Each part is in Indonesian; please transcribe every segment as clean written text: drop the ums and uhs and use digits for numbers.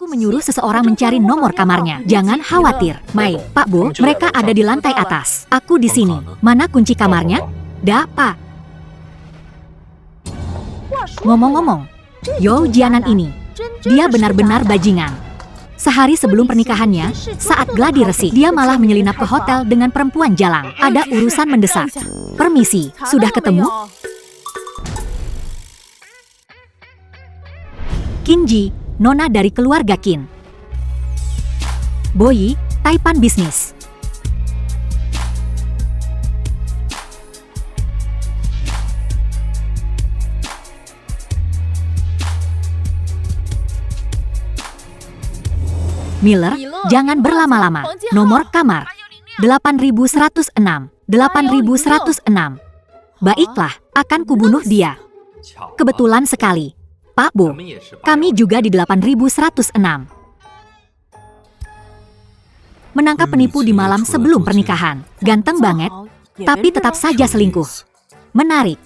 menyuruh seseorang mencari nomor kamarnya. Jangan khawatir, Mai, Pak Bo, mereka ada di lantai atas. Aku di sini. Mana kunci kamarnya? Pak. Ngomong-ngomong, Yo Jianan ini, dia benar-benar bajingan. Sehari sebelum pernikahannya, saat gladi resi, dia malah menyelinap ke hotel dengan perempuan jalang. Ada urusan mendesak. Permisi, sudah ketemu? Kinji, nona dari keluarga Qin. Boyi, Taipan bisnis. Miller, jangan berlama-lama. Nomor kamar 8106. 8106. Baiklah, akan kubunuh dia. Kebetulan sekali. Pak Bo, kami juga di 8106. Menangkap penipu di malam sebelum pernikahan. Ganteng banget, tapi tetap saja selingkuh. Menarik.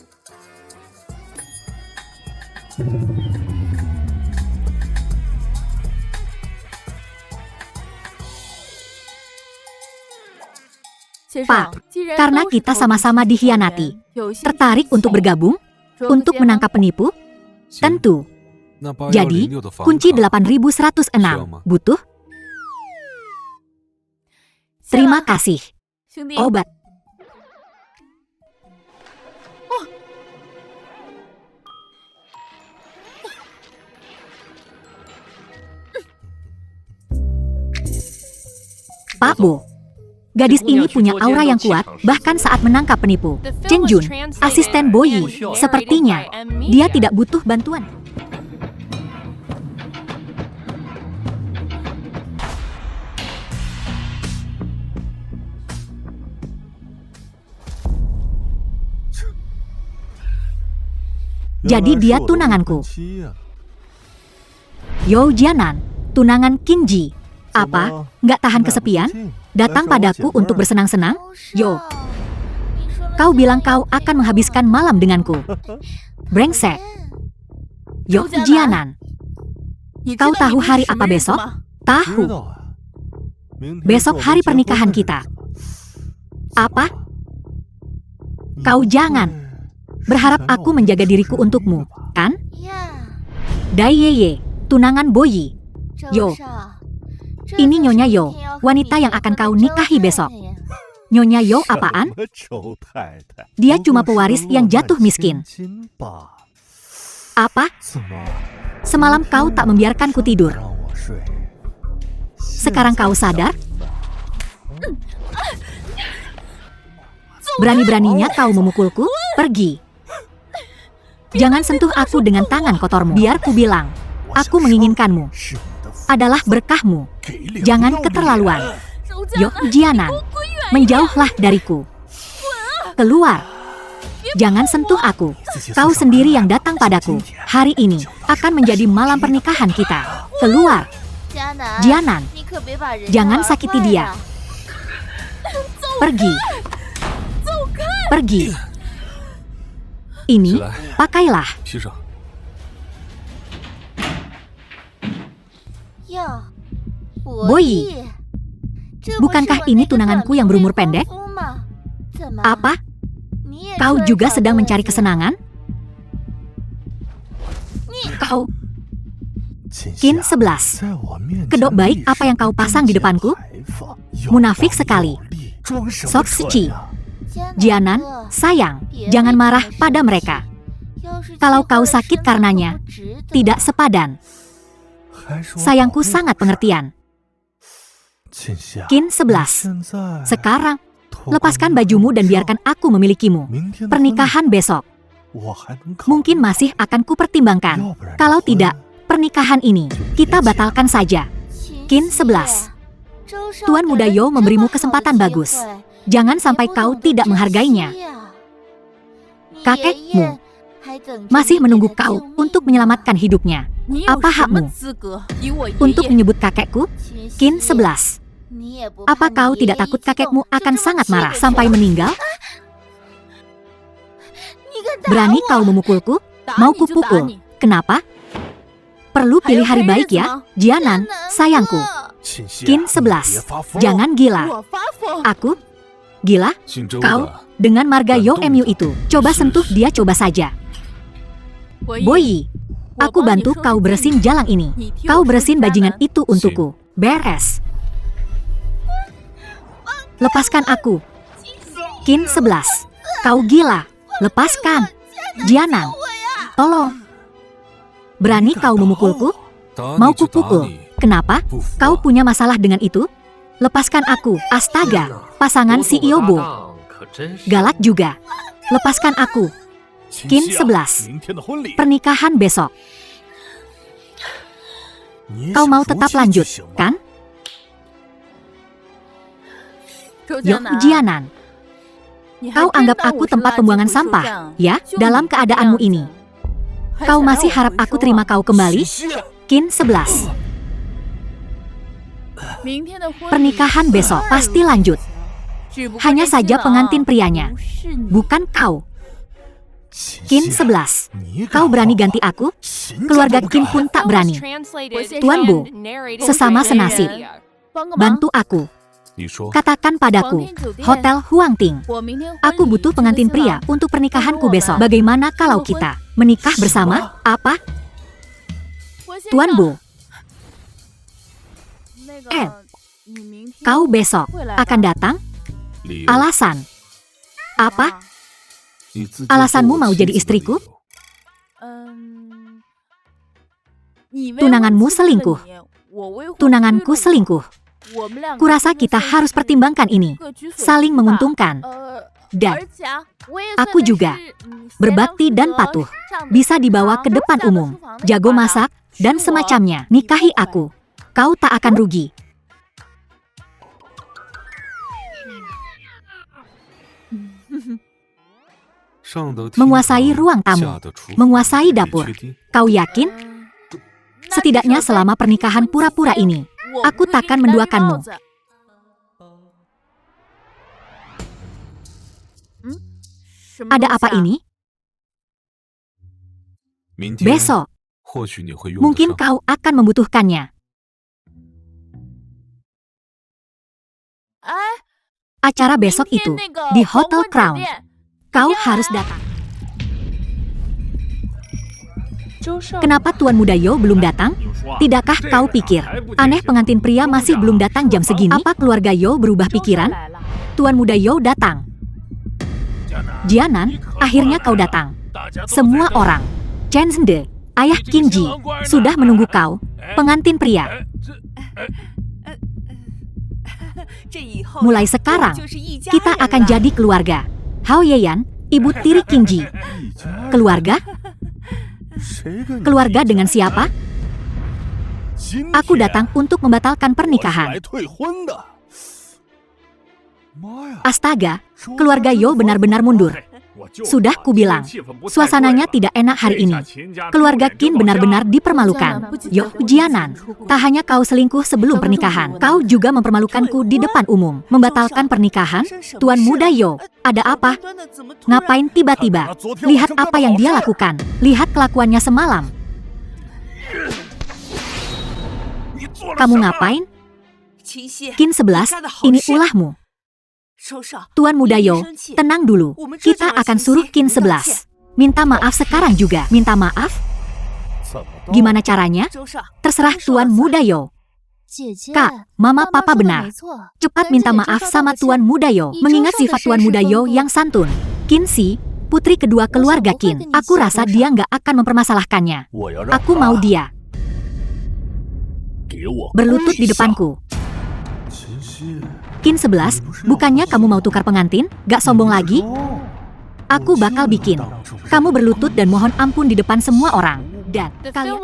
Pak, karena kita sama-sama dikhianati. Tertarik untuk bergabung? Untuk menangkap penipu? Tentu. Jadi, kunci 8106. Butuh? Terima kasih. Obat. Pak Bo, gadis ini punya aura yang kuat, bahkan saat menangkap penipu. Chen Jun, asisten Boyi, sepertinya dia tidak butuh bantuan. Jadi dia tunanganku. Yo Jianan, tunangan Kinji. Apa? Nggak tahan kesepian? Datang padaku untuk bersenang-senang? Yo, kau bilang kau akan menghabiskan malam denganku. Brengsek. Yo Jianan, kau tahu hari apa besok? Tahu. Besok hari pernikahan kita. Apa? Kau jangan berharap aku menjaga diriku untukmu, kan? Dai Yeye, tunangan Boyi. Yo, ini Nyonya Yo, wanita yang akan kau nikahi besok. Nyonya Yo apaan? Dia cuma pewaris yang jatuh miskin. Apa? Semalam kau tak membiarkanku tidur. Sekarang kau sadar? Berani-beraninya kau memukulku? Pergi. Jangan sentuh aku dengan tangan kotormu. Biar ku bilang, aku menginginkanmu. Adalah berkahmu. Jangan keterlaluan. Yo Jianan, menjauhlah dariku. Keluar. Jangan sentuh aku. Kau sendiri yang datang padaku. Hari ini akan menjadi malam pernikahan kita. Keluar. Jianan, jangan sakiti dia. Pergi. Pergi. Ini, pakailah. Boyi, bukankah ini tunanganku yang berumur pendek? Apa? Kau juga sedang mencari kesenangan? Kau... Qin 11. Kedok baik apa yang kau pasang di depanku? Munafik sekali. Sok Suci. Jianan, sayang, jangan marah pada mereka. Kalau kau sakit karenanya, tidak sepadan. Sayangku sangat pengertian. Qin 11. Sekarang, lepaskan bajumu dan biarkan aku memilikimu. Pernikahan besok mungkin masih akan kupertimbangkan. Kalau tidak, pernikahan ini kita batalkan saja. Qin 11. Tuan Muda Yo memberimu kesempatan bagus. Jangan sampai kau tidak menghargainya. Kakekmu masih menunggu kau untuk menyelamatkan hidupnya. Apa hakmu untuk menyebut kakekku? Qin 11. Apa kau tidak takut kakekmu akan sangat marah sampai meninggal? Berani kau memukulku? Mau kupukul? Kenapa? Perlu pilih hari baik ya, Jianan, sayangku. Qin 11. Jangan gila. Aku? Gila? Kau? Dengan marga Yo Mu itu. Coba sentuh dia, coba saja. Boyi, aku bantu kau bersin jalang ini. Kau bersin bajingan itu untukku. Beres. Lepaskan aku. Qin 11. Kau gila. Lepaskan. Jianan, tolong. Berani kau memukulku? Mau kupukul? Kenapa? Kau punya masalah dengan itu? Lepaskan aku. Astaga, pasangan si Iobo. Galak juga. Lepaskan aku. Qin 11. Pernikahan besok. Kau mau tetap lanjut, kan? Yo, Jianan. Kau anggap aku tempat pembuangan sampah, ya? Dalam keadaanmu ini. Kau masih harap aku terima kau kembali? Qin 11. Pernikahan besok pasti lanjut. Hanya saja pengantin prianya, bukan kau. Qin 11. Kau berani ganti aku? Keluarga Qin pun tak berani. Tuan Bu, sesama senasib. Bantu aku. Katakan padaku, Hotel Huangting. Aku butuh pengantin pria untuk pernikahanku besok. Bagaimana kalau kita menikah bersama? Apa? Tuan Bu. Kau besok akan datang? Alasan? Apa? Alasanmu mau jadi istriku? Tunanganmu selingkuh. Tunanganku selingkuh. Kurasa kita harus pertimbangkan ini. Saling menguntungkan. Dan aku juga berbakti dan patuh. Bisa dibawa ke depan umum. Jago masak dan semacamnya. Nikahi aku. Kau tak akan rugi. Menguasai ruang tamu. Menguasai dapur. Kau yakin? Setidaknya selama pernikahan pura-pura ini, aku takkan menduakanmu. Ada apa ini? Besok, mungkin kau akan membutuhkannya. Acara besok itu di Hotel Crown. Kau harus datang. Kenapa Tuan Muda Yo belum datang? Tidakkah kau pikir aneh pengantin pria masih belum datang jam segini? Apa keluarga Yo berubah pikiran? Tuan Muda Yo datang. Jianan, akhirnya kau datang. Semua orang, Chen Zhende, ayah Qinji, sudah menunggu kau, pengantin pria. Mulai sekarang, kita akan jadi keluarga. Hao Yeyan, ibu tiri Qinji. Keluarga? Keluarga dengan siapa? Aku datang untuk membatalkan pernikahan. Astaga, keluarga Yo benar-benar mundur. Sudah kubilang, suasananya tidak enak hari ini. Keluarga Qin benar-benar dipermalukan. Yo, Jianan, tak hanya kau selingkuh sebelum pernikahan, kau juga mempermalukanku di depan umum. Membatalkan pernikahan? Tuan Muda Yo, ada apa? Ngapain tiba-tiba? Lihat apa yang dia lakukan. Lihat kelakuannya semalam. Kamu ngapain? Qin 11, ini ulahmu. Tuan Muda Yo, tenang dulu. Kita akan suruh Qin 11 minta maaf sekarang juga. Minta maaf? Gimana caranya? Terserah Tuan Muda Yo. Kak, Mama Papa benar. Cepat minta maaf sama Tuan Muda Yo. Mengingat sifat Tuan Muda Yo yang santun. Qin Si, putri kedua keluarga Qin. Aku rasa dia nggak akan mempermasalahkannya. Aku mau dia berlutut di depanku. Qin 11, bukannya kamu mau tukar pengantin? Gak sombong lagi? Aku bakal bikin kamu berlutut dan mohon ampun di depan semua orang. Dan kalian,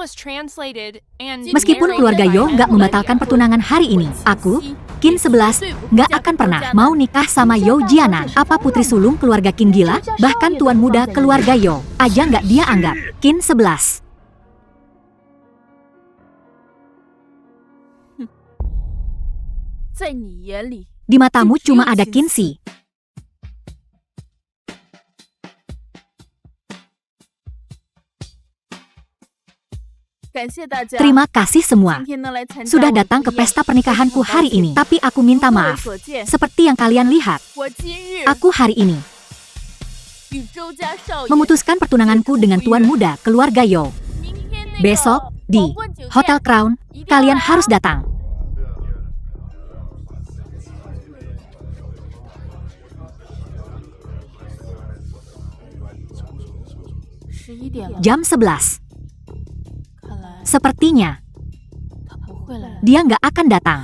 meskipun keluarga Yo gak membatalkan pertunangan hari ini, aku, Qin 11, gak akan pernah mau nikah sama Yo Jianan. Apa putri sulung keluarga Qin gila? Bahkan tuan muda keluarga Yo aja gak dia anggap. Qin 11. Di matamu cuma ada Qin Si. Terima kasih semua. Sudah datang ke pesta pernikahanku hari ini. Tapi aku minta maaf. Seperti yang kalian lihat, aku hari ini memutuskan pertunanganku dengan tuan muda keluarga Yo. Besok, di Hotel Crown, kalian harus datang. Jam 11. Sepertinya dia nggak akan datang.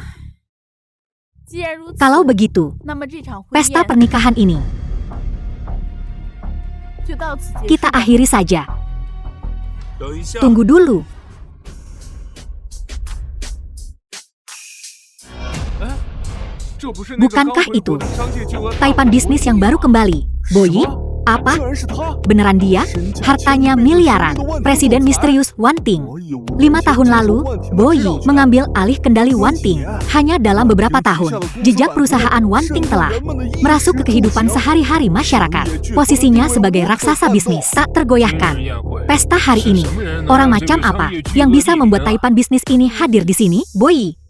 Kalau begitu, pesta pernikahan ini kita akhiri saja. Tunggu dulu. Bukankah itu taipan bisnis yang baru kembali? Boyi? Apa? Beneran dia? Hartanya miliaran. Presiden misterius Wanting. 5 tahun lalu, Boyi mengambil alih kendali Wanting. Hanya dalam beberapa tahun, jejak perusahaan Wanting telah merasuk ke kehidupan sehari-hari masyarakat. Posisinya sebagai raksasa bisnis tak tergoyahkan. Pesta hari ini, orang macam apa yang bisa membuat taipan bisnis ini hadir di sini? Boyi.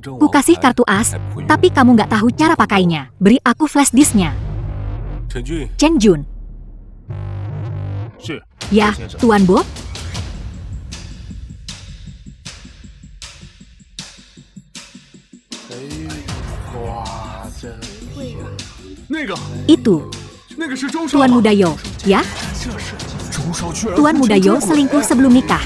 Ku kasih kartu as, tapi kamu nggak tahu cara pakainya. Beri aku flash disknya. Chen Jun. Ya, Tuan Bo. Itu Tuan Muda Yo, ya? Tuan Muda Yo selingkuh sebelum nikah.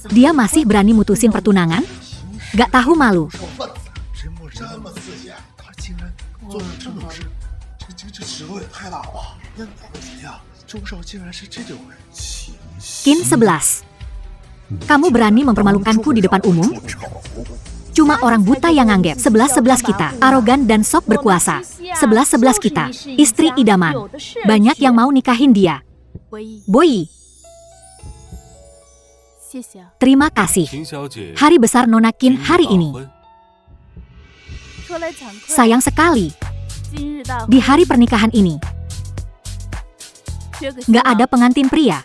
Dia masih berani mutusin pertunangan? Gak tahu malu. Qin 11. Kamu berani mempermalukanku di depan umum? Cuma orang buta yang nganggep 11-11 kita arogan dan sok berkuasa. 11-11 kita, istri idaman. Banyak yang mau nikahin dia. Boyi. Terima kasih. Hari besar Nona Qin hari ini. Sayang sekali, di hari pernikahan ini, nggak ada pengantin pria.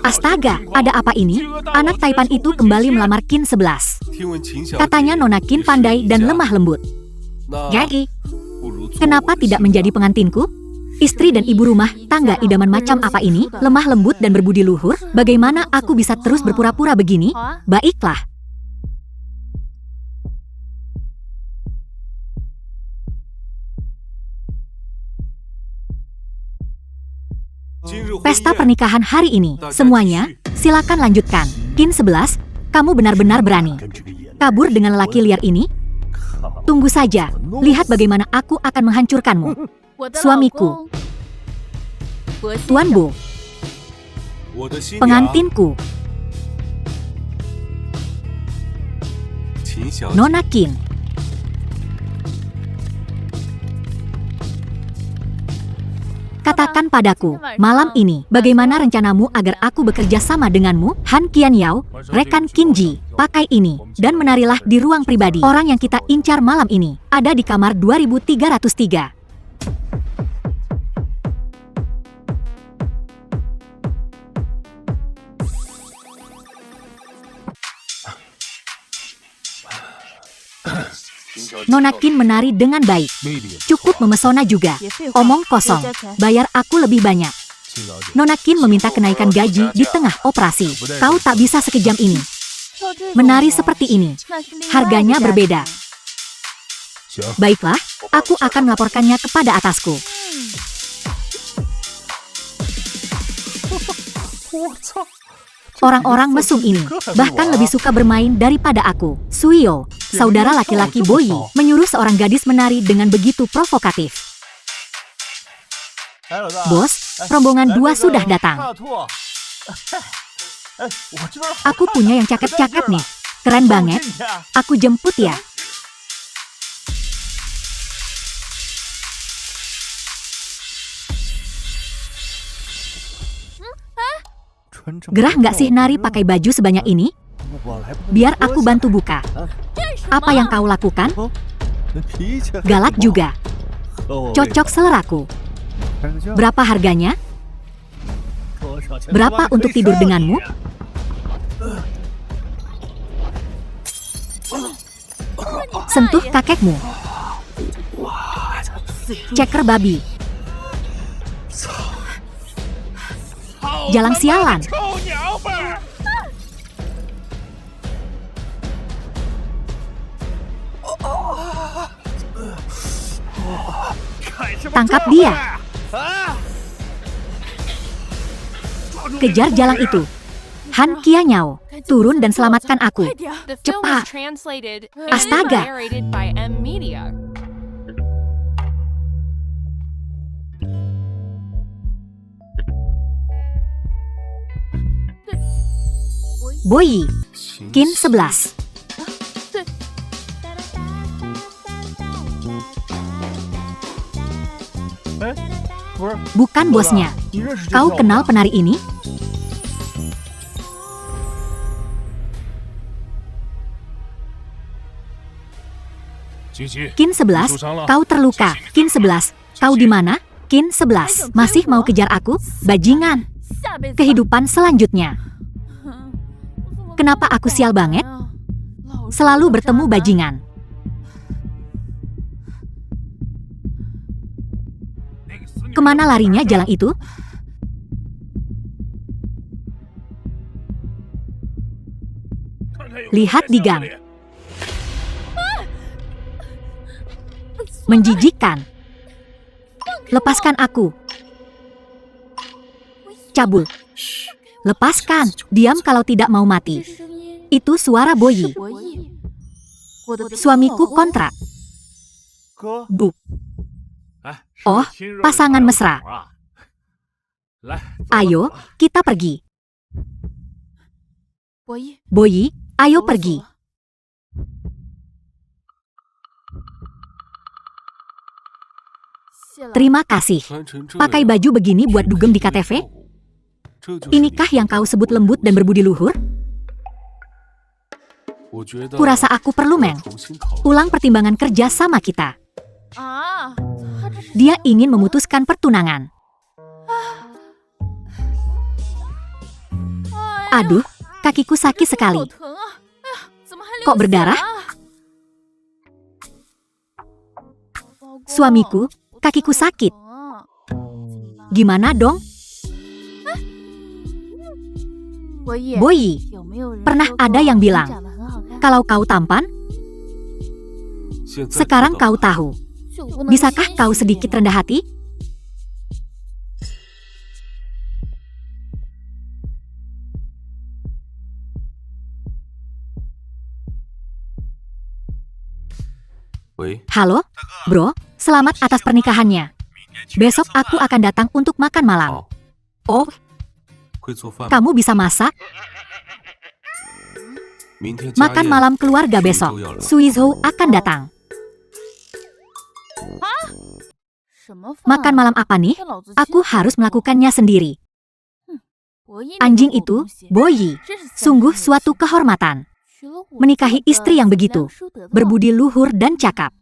Astaga, ada apa ini? Anak taipan itu kembali melamar Qin 11. Katanya Nona Qin pandai dan lemah lembut. Jadi, kenapa tidak menjadi pengantinku? Istri dan ibu rumah tangga idaman macam apa ini? Lemah lembut dan berbudi luhur? Bagaimana aku bisa terus berpura-pura begini? Baiklah. Pesta pernikahan hari ini, semuanya, silakan lanjutkan. Qin 11, kamu benar-benar berani kabur dengan lelaki liar ini? Tunggu saja, lihat bagaimana aku akan menghancurkanmu. Suamiku, Tuan Bo, pengantinku, Nona Qin. Katakan padaku, malam ini, bagaimana rencanamu agar aku bekerja sama denganmu? Han Qian Yao, rekan Qin Ji, pakai ini, dan menarilah di ruang pribadi. Orang yang kita incar malam ini, ada di kamar 2303. Nona Qin menari dengan baik. Cukup memesona juga. Omong kosong. Bayar aku lebih banyak. Nona Qin meminta kenaikan gaji di tengah operasi. Kau tak bisa sekejam ini. Menari seperti ini. Harganya berbeda. Baiklah, aku akan melaporkannya kepada atasku. Orang-orang mesum ini bahkan lebih suka bermain daripada aku. Suyo, saudara laki-laki Boyi, menyuruh seorang gadis menari dengan begitu provokatif. Bos, rombongan 2 sudah datang. Aku punya yang cakep-cakep nih. Keren banget. Aku jemput ya. Gerah nggak sih Nari pakai baju sebanyak ini? Biar aku bantu buka. Apa yang kau lakukan? Galak juga. Cocok seleraku. Berapa harganya? Berapa untuk tidur denganmu? Sentuh kakekmu. Ceker babi. Jalang sialan. Tangkap dia. Kejar jalang itu. Han Kia Nyao, turun dan selamatkan aku. Cepat. Astaga. Boyi, Kin 11. Bukan bosnya. Kau kenal penari ini? Kin 11, kau terluka. Kin 11, kau di mana? Kin 11, masih mau kejar aku? Bajingan. Kehidupan selanjutnya. Kenapa aku sial banget? Selalu bertemu bajingan. Kemana larinya jalang itu? Lihat di gang. Menjijikkan. Lepaskan aku. Cabul. Lepaskan. Diam kalau tidak mau mati. Itu suara Boyi. Suamiku kontrak. Bu. Oh, pasangan mesra. Ayo, kita pergi. Boyi, ayo pergi. Terima kasih. Pakai baju begini buat dugem di KTV? Inikah yang kau sebut lembut dan berbudi luhur? Kurasa aku perlu ulang pertimbangan kerja sama kita. Dia ingin memutuskan pertunangan. Aduh, kakiku sakit sekali. Kok berdarah? Suamiku, kakiku sakit. Gimana dong? Boyi, pernah ada yang bilang, kalau kau tampan, sekarang kau tahu. Bisakah kau sedikit rendah hati? Halo, bro, selamat atas pernikahannya. Besok aku akan datang untuk makan malam. Oh, kamu bisa masak? Makan malam keluarga besok. Suizhou akan datang. Makan malam apa nih? Aku harus melakukannya sendiri. Anjing itu, Boyi, sungguh suatu kehormatan. Menikahi istri yang begitu, berbudi luhur dan cakap.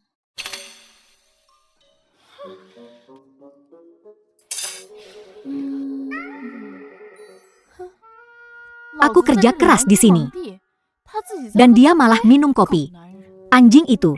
Aku kerja keras di sini. Dan dia malah minum kopi. Anjing itu.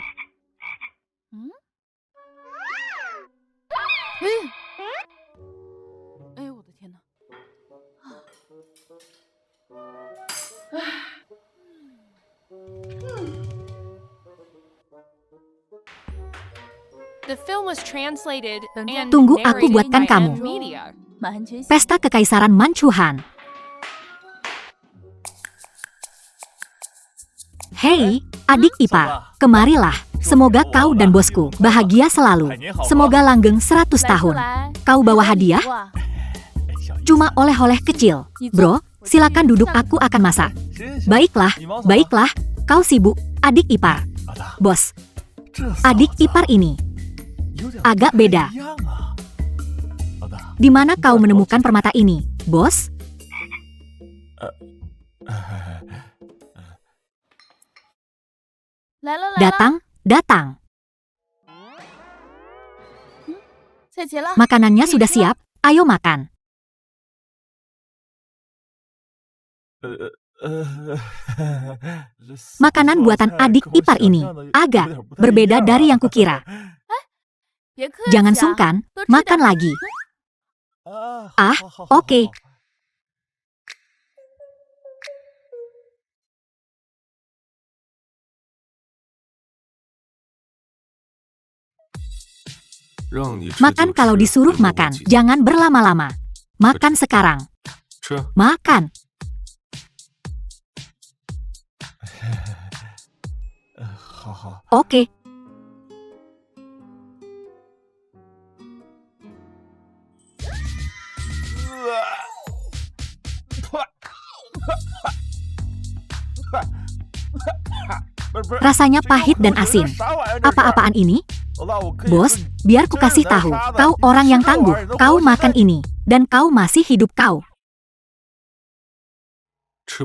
Tunggu, aku buatkan kamu. Pesta Kekaisaran Manchuhan. Hei, adik ipar, kemarilah. Semoga kau dan bosku bahagia selalu. Semoga langgeng 100 tahun. Kau bawa hadiah? Cuma oleh-oleh kecil. Bro, silakan duduk, aku akan masak. Baiklah, baiklah. Kau sibuk, adik ipar. Bos, adik ipar ini agak beda. Di mana kau menemukan permata ini, bos? Datang, datang. Makanannya sudah siap, ayo makan. Makanan buatan adik ipar ini agak berbeda dari yang kukira. Jangan sungkan, makan lagi. Ah, oke. Makan kalau disuruh makan, jangan berlama-lama. Makan sekarang. Makan. Oke. Rasanya pahit dan asin. Apa-apaan ini? Bos, biar ku kasih tahu. Kau orang yang tangguh. Kau makan ini. Dan kau masih hidup kau.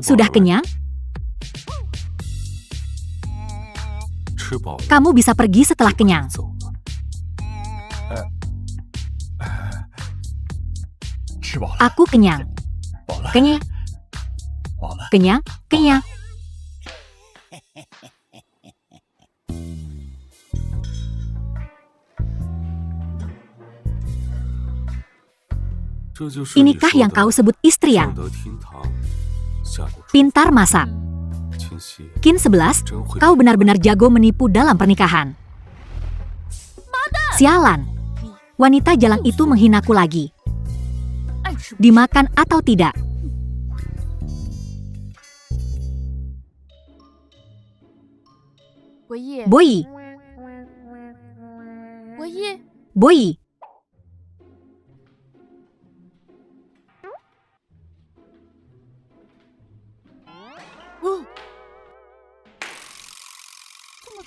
Sudah kenyang? Kamu bisa pergi setelah kenyang. Aku kenyang. Kenyang. Kenyang, kenyang. Inikah yang kau sebut istri yang pintar masak? Qin 11, kau benar-benar jago menipu dalam pernikahan. Sialan. Wanita jalang itu menghinaku lagi. Dimakan atau tidak? Boyi. Boyi.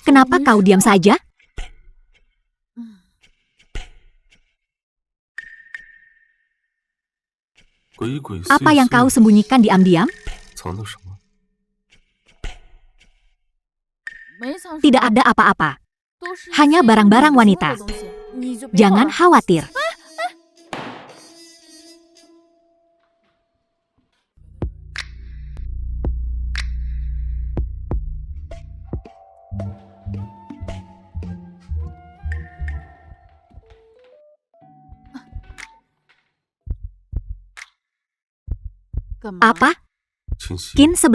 Kenapa kau diam saja? Apa yang kau sembunyikan diam-diam? Tidak ada apa-apa. Hanya barang-barang wanita. Jangan khawatir. Apa? Qin 11.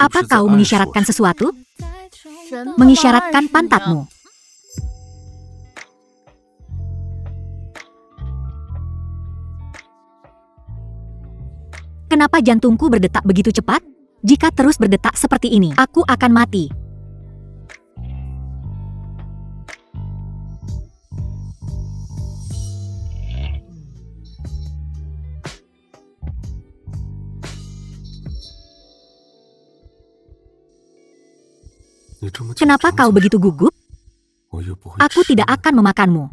Apa kau mengisyaratkan sesuatu? Mengisyaratkan pantatmu. Kenapa jantungku berdetak begitu cepat? Jika terus berdetak seperti ini, aku akan mati. Kenapa kau begitu gugup? Aku tidak akan memakanmu.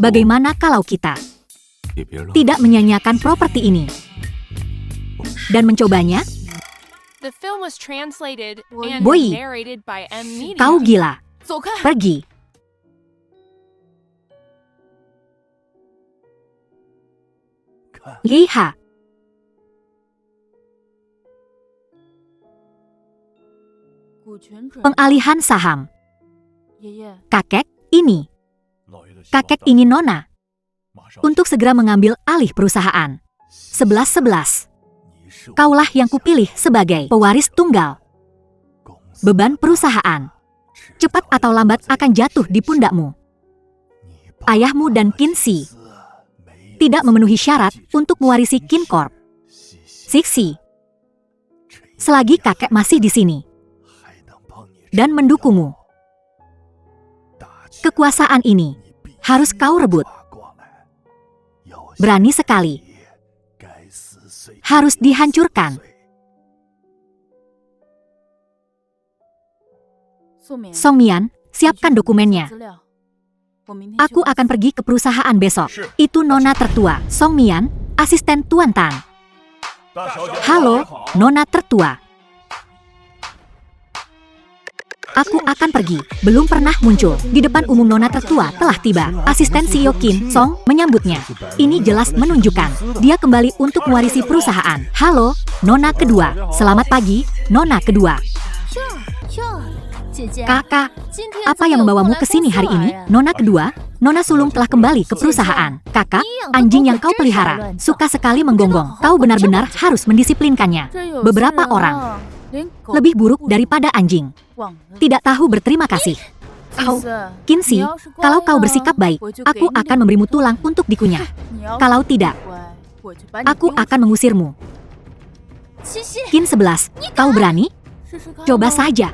Bagaimana kalau kita tidak menyanyiakan properti ini dan mencobanya? Boyi, kau gila. Pergi. Lihat. Pengalihan saham. Kakek ini. Kakek ingin Nona untuk segera mengambil alih perusahaan. 11-11. Kaulah yang kupilih sebagai pewaris tunggal. Beban perusahaan cepat atau lambat akan jatuh di pundakmu. Ayahmu dan Qin Shi tidak memenuhi syarat untuk mewarisi Qin Corp. Siksi. Selagi kakek masih di sini dan mendukungmu, kekuasaan ini harus kau rebut. Berani sekali. Harus dihancurkan. Song Mian, Siapkan dokumennya. Aku akan pergi ke perusahaan besok. Itu nona tertua, Song Mian, asisten Tuan Tan. Halo, nona tertua. Aku akan pergi. Belum pernah muncul. Di depan umum nona tertua telah tiba. Asisten CEO Kim Song menyambutnya. Ini jelas menunjukkan dia kembali untuk mewarisi perusahaan. Halo, nona kedua. Selamat pagi, nona kedua. Kakak, apa yang membawamu ke sini hari ini? Nona kedua, nona sulung telah kembali ke perusahaan. Kakak, anjing yang kau pelihara, suka sekali menggonggong. Kau benar-benar harus mendisiplinkannya. Beberapa orang lebih buruk daripada anjing. Tidak tahu berterima kasih. Kau, Kinsi, kalau kau bersikap baik, aku akan memberimu tulang untuk dikunyah. Kalau tidak, aku akan mengusirmu. Kin 11, kau berani? Coba saja.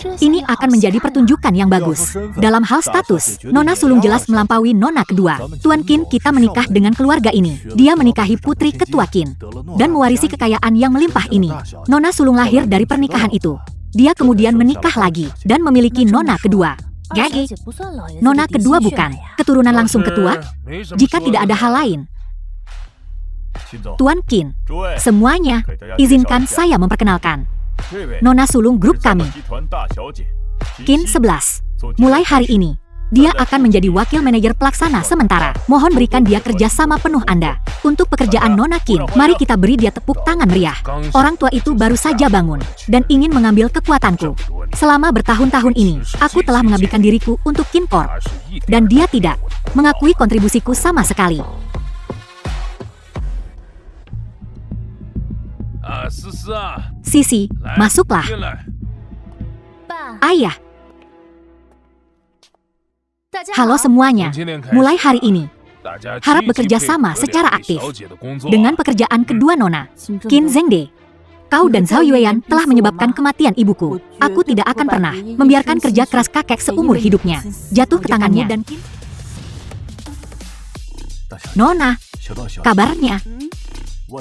Ini akan menjadi pertunjukan yang bagus. Dalam hal status, nona sulung jelas melampaui nona kedua. Tuan Qin, kita menikah dengan keluarga ini. Dia menikahi putri ketua Qin dan mewarisi kekayaan yang melimpah ini. Nona sulung lahir dari pernikahan itu. Dia kemudian menikah lagi dan memiliki nona kedua. Jadi, nona kedua bukan keturunan langsung ketua? Jika tidak ada hal lain, Tuan Qin, semuanya, izinkan saya memperkenalkan. Nona sulung grup kami, Qin 11. Mulai hari ini, dia akan menjadi wakil manajer pelaksana sementara. Mohon berikan dia kerja sama penuh Anda. Untuk pekerjaan Nona Qin, mari kita beri dia tepuk tangan meriah. Orang tua itu baru saja bangun dan ingin mengambil kekuatanku. Selama bertahun-tahun ini, aku telah mengabdikan diriku untuk Qin Corp. Dan dia tidak mengakui kontribusiku sama sekali. Sisi, masuklah. Ayah. Halo semuanya. Mulai hari ini, harap bekerja sama secara aktif dengan pekerjaan kedua nona, Qin Zhengde. Kau dan Zhao Yueyan telah menyebabkan kematian ibuku. Aku tidak akan pernah membiarkan kerja keras kakek seumur hidupnya jatuh ke tangannya dan Qin. Nona, kabarnya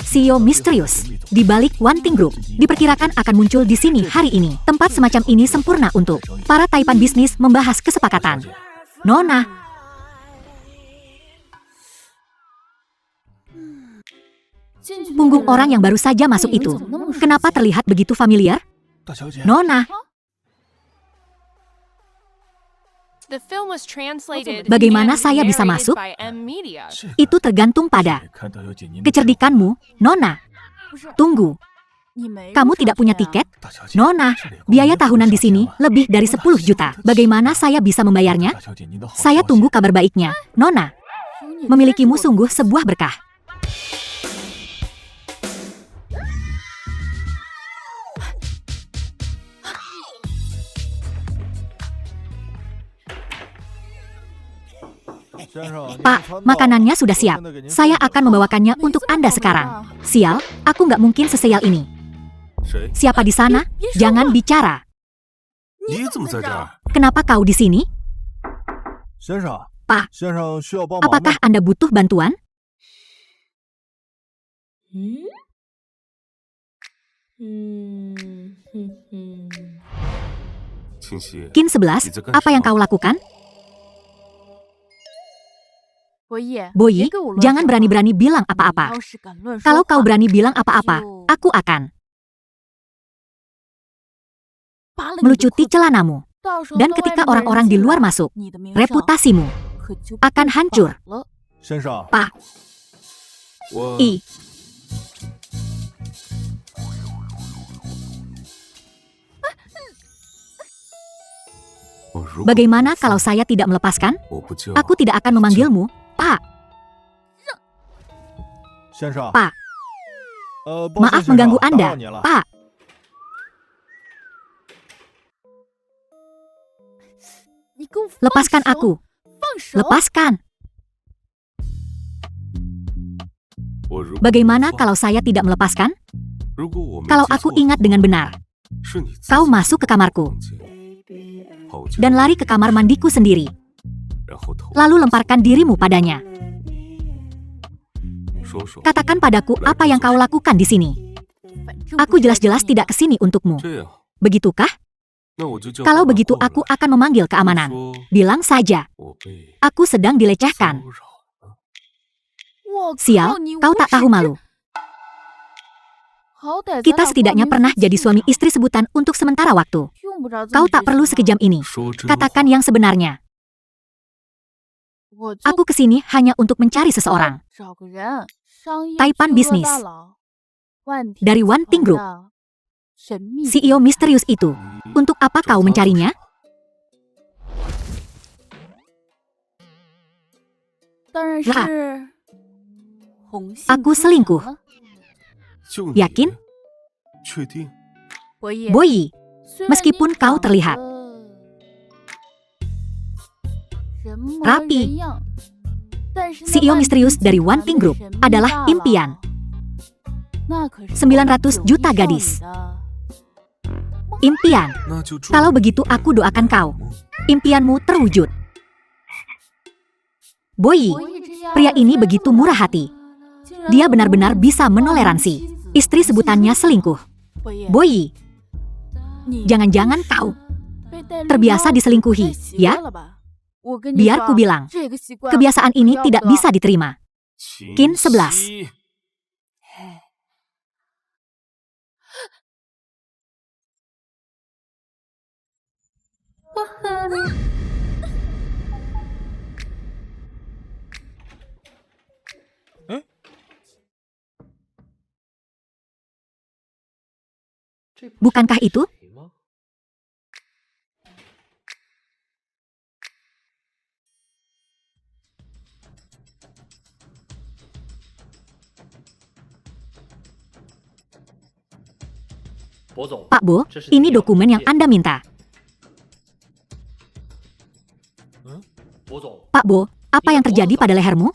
CEO misterius di balik One Thing Group diperkirakan akan muncul di sini hari ini. Tempat semacam ini sempurna untuk para taipan bisnis membahas kesepakatan. Nona, punggung orang yang baru saja masuk itu, kenapa terlihat begitu familiar? Nona, bagaimana saya bisa masuk? Itu tergantung pada kecerdikanmu, Nona. Tunggu, kamu tidak punya tiket? Nona, biaya tahunan di sini lebih dari 10 juta. Bagaimana saya bisa membayarnya? Saya tunggu kabar baiknya. Nona, memilikimu sungguh sebuah berkah. Pak, makanannya sudah siap. Saya akan membawakannya untuk Anda sekarang. Sial, aku nggak mungkin sesial ini. Siapa di sana? Jangan bicara. Kenapa kau di sini? Pak, apakah Anda butuh bantuan? Qin 11, apa yang kau lakukan? Boyi, jangan berani-berani bilang apa-apa. Kalau kau berani bilang apa-apa, aku akan melucuti celanamu. Dan ketika orang-orang di luar masuk, reputasimu akan hancur. Pak. Bagaimana kalau saya tidak melepaskan? Aku tidak akan memanggilmu, Pak. Pak. Maaf mengganggu Anda, Pak. Lepaskan aku. Lepaskan. Bagaimana kalau saya tidak melepaskan? Kalau aku ingat dengan benar, kau masuk ke kamarku dan lari ke kamar mandiku sendiri, lalu lemparkan dirimu padanya. Katakan padaku apa yang kau lakukan di sini. Aku jelas-jelas tidak ke sini untukmu. Begitukah? Kalau begitu aku akan memanggil keamanan. Bilang saja, aku sedang dilecehkan. Sial, kau tak tahu malu. Kita setidaknya pernah jadi suami istri sebutan untuk sementara waktu. Kau tak perlu sekejam ini. Katakan yang sebenarnya. Aku kesini hanya untuk mencari seseorang. Taipan bisnis. Dari One Thing Group. CEO misterius itu. Untuk apa kau mencarinya? Lah. Aku selingkuh. Yakin? Boyi, meskipun kau terlihat rapi, CEO misterius dari One Thing Group adalah impian. 900 juta gadis. Impian. Kalau begitu aku doakan kau. Impianmu terwujud. Boyi, pria ini begitu murah hati. Dia benar-benar bisa menoleransi istri sebutannya selingkuh. Boyi, jangan-jangan kau terbiasa diselingkuhi, ya? Biar ku bilang, kebiasaan ini tidak bisa diterima. Qin 11. Bukankah itu? Pak Bo, ini dokumen yang Anda minta. Pak Bo, apa yang terjadi pada lehermu?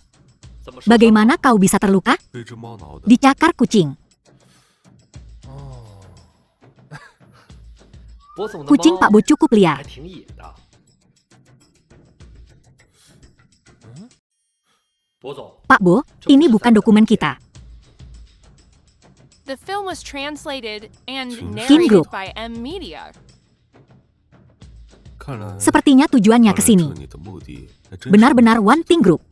Bagaimana kau bisa terluka? Dicakar kucing. Kucing Pak Bo cukup liar. Pak Bo, ini bukan dokumen kita. The film was translated and King Group. narrated by M Media. Sepertinya tujuannya ke sini. Benar-benar One Thing Group.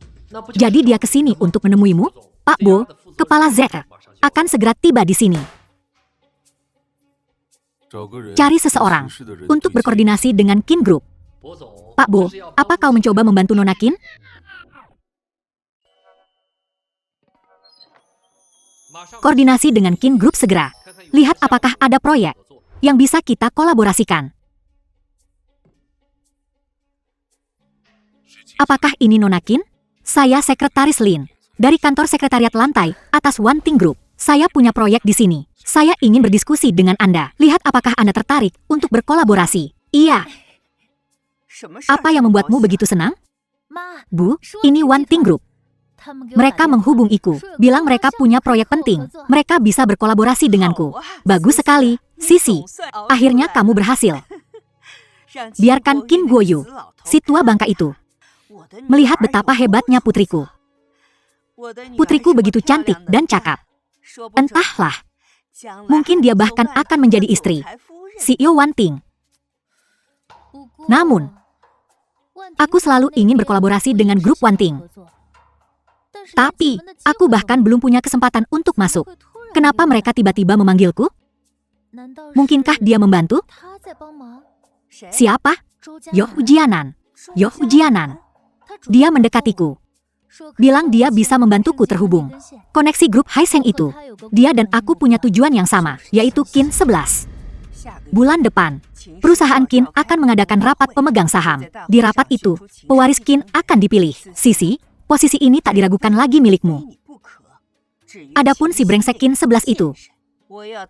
Jadi dia ke sini untuk menemuimu? Pak Bo, kepala Zeta akan segera tiba di sini. Cari seseorang untuk berkoordinasi dengan Qin Group. Pak Bo, apa kau mencoba membantu Nona Qin? Koordinasi dengan Qin Group segera. Lihat apakah ada proyek yang bisa kita kolaborasikan. Apakah ini Nona Qin? Saya Sekretaris Lin, dari kantor sekretariat lantai atas One Thing Group. Saya punya proyek di sini. Saya ingin berdiskusi dengan Anda. Lihat apakah Anda tertarik untuk berkolaborasi. Iya. Apa yang membuatmu begitu senang? Bu, ini One Thing Group. Mereka menghubungiku, bilang mereka punya proyek penting. Mereka bisa berkolaborasi denganku. Bagus sekali, Sisi. Akhirnya kamu berhasil. Biarkan Qin Guoyu, si tua bangka itu, melihat betapa hebatnya putriku. Putriku begitu cantik dan cakap. Entahlah, mungkin dia bahkan akan menjadi istri CEO One Thing. Namun, aku selalu ingin berkolaborasi dengan grup One Thing. Tapi, aku bahkan belum punya kesempatan untuk masuk. Kenapa mereka tiba-tiba memanggilku? Mungkinkah dia membantu? Siapa? Yoh Jianan. Yoh Jianan. Dia mendekatiku. Bilang dia bisa membantuku terhubung. Koneksi grup Haiseng itu. Dia dan aku punya tujuan yang sama, yaitu Qin 11. Bulan depan, perusahaan Qin akan mengadakan rapat pemegang saham. Di rapat itu, pewaris Qin akan dipilih. Sisi, posisi ini tak diragukan lagi milikmu. Adapun si brengsek Qin 11 itu,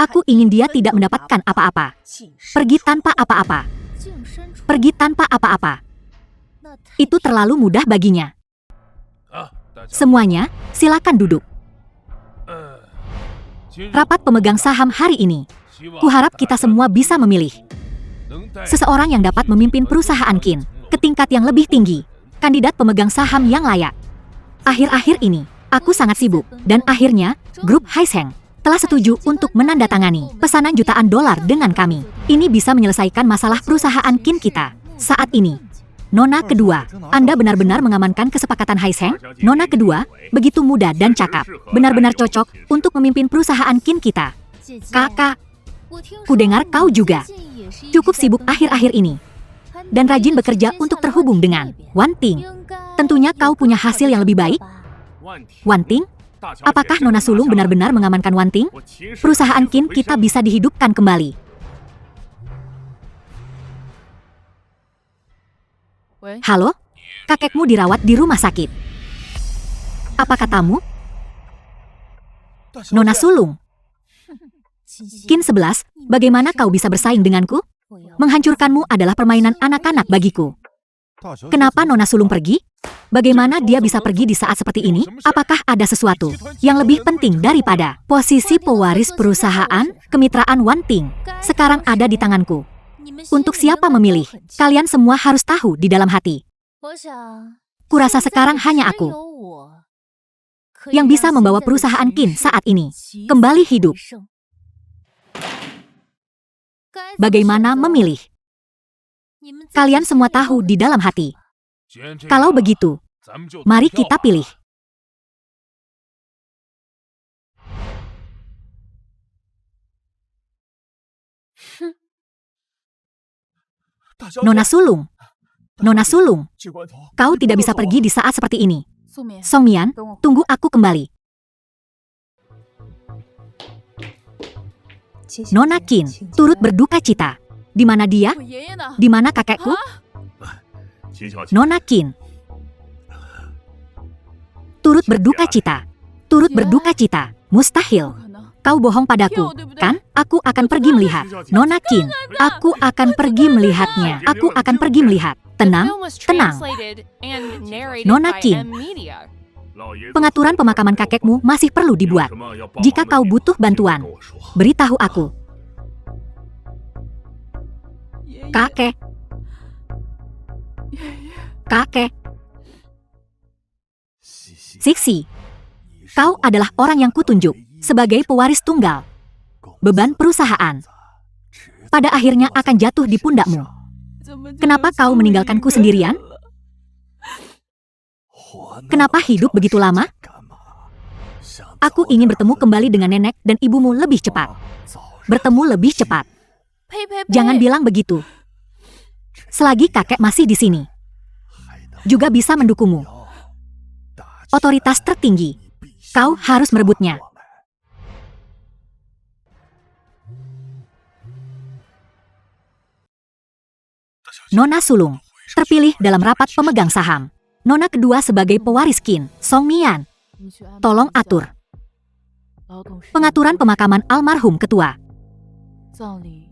aku ingin dia tidak mendapatkan apa-apa. Pergi tanpa apa-apa. Pergi tanpa apa-apa. Itu terlalu mudah baginya. Semuanya, silakan duduk. Rapat pemegang saham hari ini. Kuharap kita semua bisa memilih seseorang yang dapat memimpin perusahaan Qin ke tingkat yang lebih tinggi. Kandidat pemegang saham yang layak. Akhir-akhir ini, aku sangat sibuk. Dan akhirnya, grup Haiseng telah setuju untuk menandatangani pesanan jutaan dolar dengan kami. Ini bisa menyelesaikan masalah perusahaan Qin kita. Saat ini, Nona kedua, Anda benar-benar mengamankan kesepakatan Haisheng? Nona kedua, begitu muda dan cakap. Benar-benar cocok untuk memimpin perusahaan Qin kita. Kakak, kudengar kau juga cukup sibuk akhir-akhir ini. Dan rajin bekerja untuk terhubung dengan Wan Ting. Tentunya kau punya hasil yang lebih baik. Wan Ting? Apakah Nona Sulung benar-benar mengamankan Wan Ting? Perusahaan Qin kita bisa dihidupkan kembali. Halo? Kakekmu dirawat di rumah sakit. Apa katamu? Nona Sulung. Qin 11, bagaimana kau bisa bersaing denganku? Menghancurkanmu adalah permainan anak-anak bagiku. Kenapa Nona Sulung pergi? Bagaimana dia bisa pergi di saat seperti ini? Apakah ada sesuatu yang lebih penting daripada posisi pewaris perusahaan kemitraan Wan Ting? Sekarang ada di tanganku. Untuk siapa memilih? Kalian semua harus tahu di dalam hati. Kurasa sekarang hanya aku yang bisa membawa perusahaan Qin saat ini kembali hidup. Bagaimana memilih? Kalian semua tahu di dalam hati. Kalau begitu, mari kita pilih. Nona Sulung. Nona Sulung, kau tidak bisa pergi di saat seperti ini. Song Mian, tunggu aku kembali. Nona Qin turut berduka cita. Di mana dia? Di mana kakekku? Nona Qin turut berduka cita. Turut berduka cita. Mustahil. Kau bohong padaku, kan? Aku akan pergi melihat. Nona Qin, aku akan pergi melihatnya. Aku akan pergi melihat. Tenang, tenang. Nona Qin, pengaturan pemakaman kakekmu masih perlu dibuat. Jika kau butuh bantuan, beritahu aku. Kakek. Kakek. Sixi, kau adalah orang yang kutunjuk sebagai pewaris tunggal. Beban perusahaan pada akhirnya akan jatuh di pundakmu. Kenapa kau meninggalkanku sendirian? Kenapa hidup begitu lama? Aku ingin bertemu kembali dengan nenek dan ibumu lebih cepat. Bertemu lebih cepat. Jangan bilang begitu. Selagi kakek masih di sini, juga bisa mendukungmu. Otoritas tertinggi, kau harus merebutnya. Nona Sulung terpilih dalam rapat pemegang saham. Nona kedua sebagai pewaris Qin, Song Mian. Tolong atur pengaturan pemakaman almarhum ketua.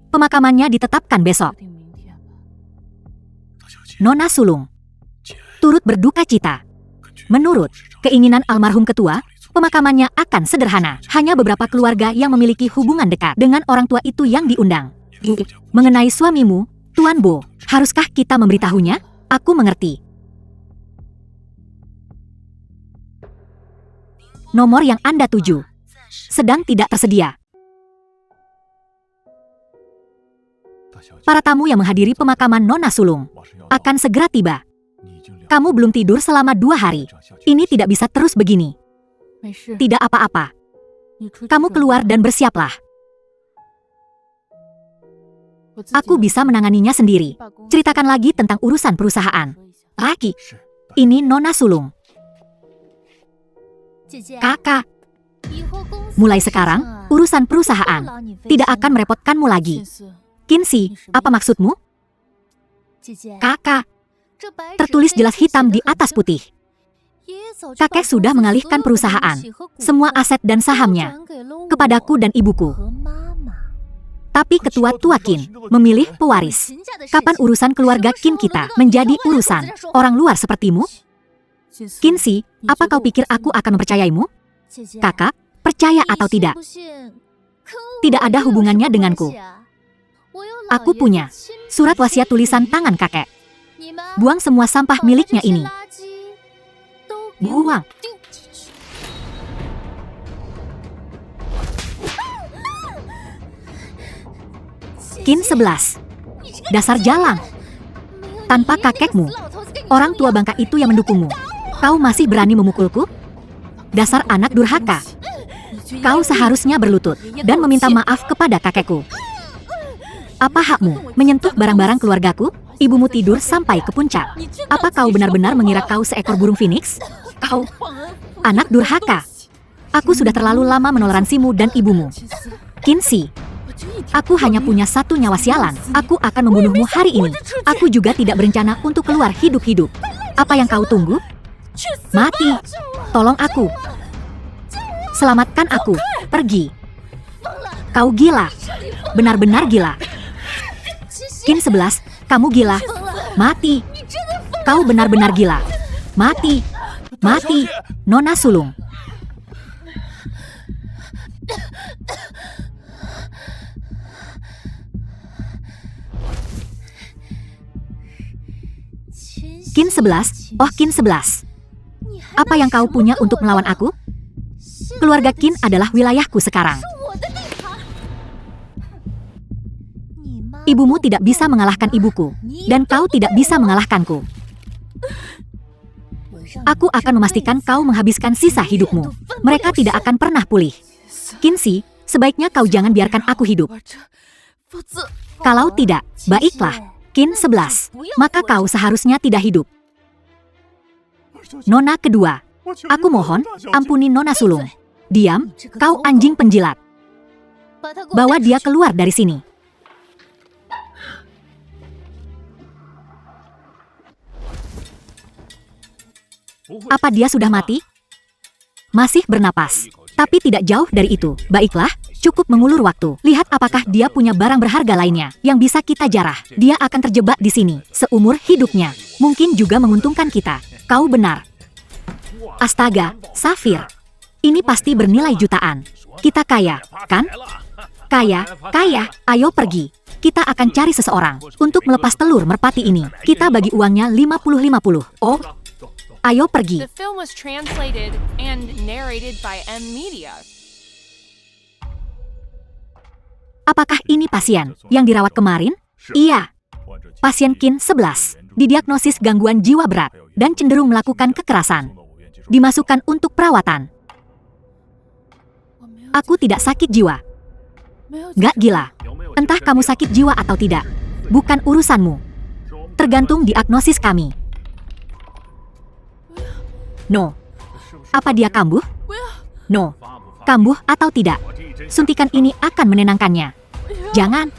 Pemakamannya ditetapkan besok. Nona Sulung turut berduka cita. Menurut keinginan almarhum ketua, pemakamannya akan sederhana. Hanya beberapa keluarga yang memiliki hubungan dekat dengan orang tua itu yang diundang. Mengenai suamimu, Tuan Bo, haruskah kita memberitahunya? Aku mengerti. Nomor yang Anda tuju sedang tidak tersedia. Para tamu yang menghadiri pemakaman Nona Sulung akan segera tiba. Kamu belum tidur selama 2 hari. Ini tidak bisa terus begini. Tidak apa-apa. Kamu keluar dan bersiaplah. Aku bisa menanganinya sendiri. Ceritakan lagi tentang urusan perusahaan. Raki, ini Nona Sulung. Kakak, mulai sekarang, urusan perusahaan tidak akan merepotkanmu lagi. Kinsi, apa maksudmu? Kakak, tertulis jelas hitam di atas putih. Kakek sudah mengalihkan perusahaan, semua aset dan sahamnya, kepadaku dan ibuku. Tapi ketua tua Qin memilih pewaris. Kapan urusan keluarga Qin kita menjadi urusan orang luar sepertimu? Kinsi, apa kau pikir aku akan mempercayaimu? Kakak, percaya atau tidak? Tidak ada hubungannya denganku. Aku punya surat wasiat tulisan tangan kakek. Buang semua sampah miliknya ini. Buang. Qin 11. Dasar jalang. Tanpa kakekmu, orang tua bangka itu yang mendukungmu, kau masih berani memukulku? Dasar anak durhaka. Kau seharusnya berlutut dan meminta maaf kepada kakekku. Apa hakmu menyentuh barang-barang keluargaku? Ibumu tidur sampai ke puncak. Apa kau benar-benar mengira kau seekor burung phoenix? Kau anak durhaka. Aku sudah terlalu lama menoleransimu dan ibumu. Qinzi, aku hanya punya satu nyawa sialan. Aku akan membunuhmu hari ini. Aku juga tidak berencana untuk keluar hidup-hidup. Apa yang kau tunggu? Mati. Tolong aku. Selamatkan aku. Pergi. Kau gila. Benar-benar gila. Qin 11, kamu gila. Mati. Kau benar-benar gila. Mati. Mati. Nona sulung. Qin 11, oh Qin 11. Apa yang kau punya untuk melawan aku? Keluarga Qin adalah wilayahku sekarang. Ibumu tidak bisa mengalahkan ibuku, dan kau tidak bisa mengalahkanku. Aku akan memastikan kau menghabiskan sisa hidupmu. Mereka tidak akan pernah pulih. Qinzi, sebaiknya kau jangan biarkan aku hidup. Kalau tidak, baiklah. Qin 11, maka kau seharusnya tidak hidup. Nona kedua, aku mohon, ampuni Nona sulung. Diam, kau anjing penjilat. Bawa dia keluar dari sini. Apa dia sudah mati? Masih bernapas, tapi tidak jauh dari itu. Baiklah, cukup mengulur waktu. Lihat apakah dia punya barang berharga lainnya yang bisa kita jarah. Dia akan terjebak di sini seumur hidupnya. Mungkin juga menguntungkan kita. Kau benar. Astaga, safir. Ini pasti bernilai jutaan. Kita kaya, kan? Kaya, kaya. Ayo pergi. Kita akan cari seseorang untuk melepas telur merpati ini. Kita bagi uangnya 50-50. Oh, ayo pergi. The film was translated and narrated by M Media. Apakah ini pasien yang dirawat kemarin? Iya. Pasien Qin 11 didiagnosis gangguan jiwa berat dan cenderung melakukan kekerasan. Dimasukkan untuk perawatan. Aku tidak sakit jiwa. Gak gila. Entah kamu sakit jiwa atau tidak. Bukan urusanmu. Tergantung diagnosis kami. No. Apa dia kambuh? No. Kambuh atau tidak? Suntikan ini akan menenangkannya. Jangan.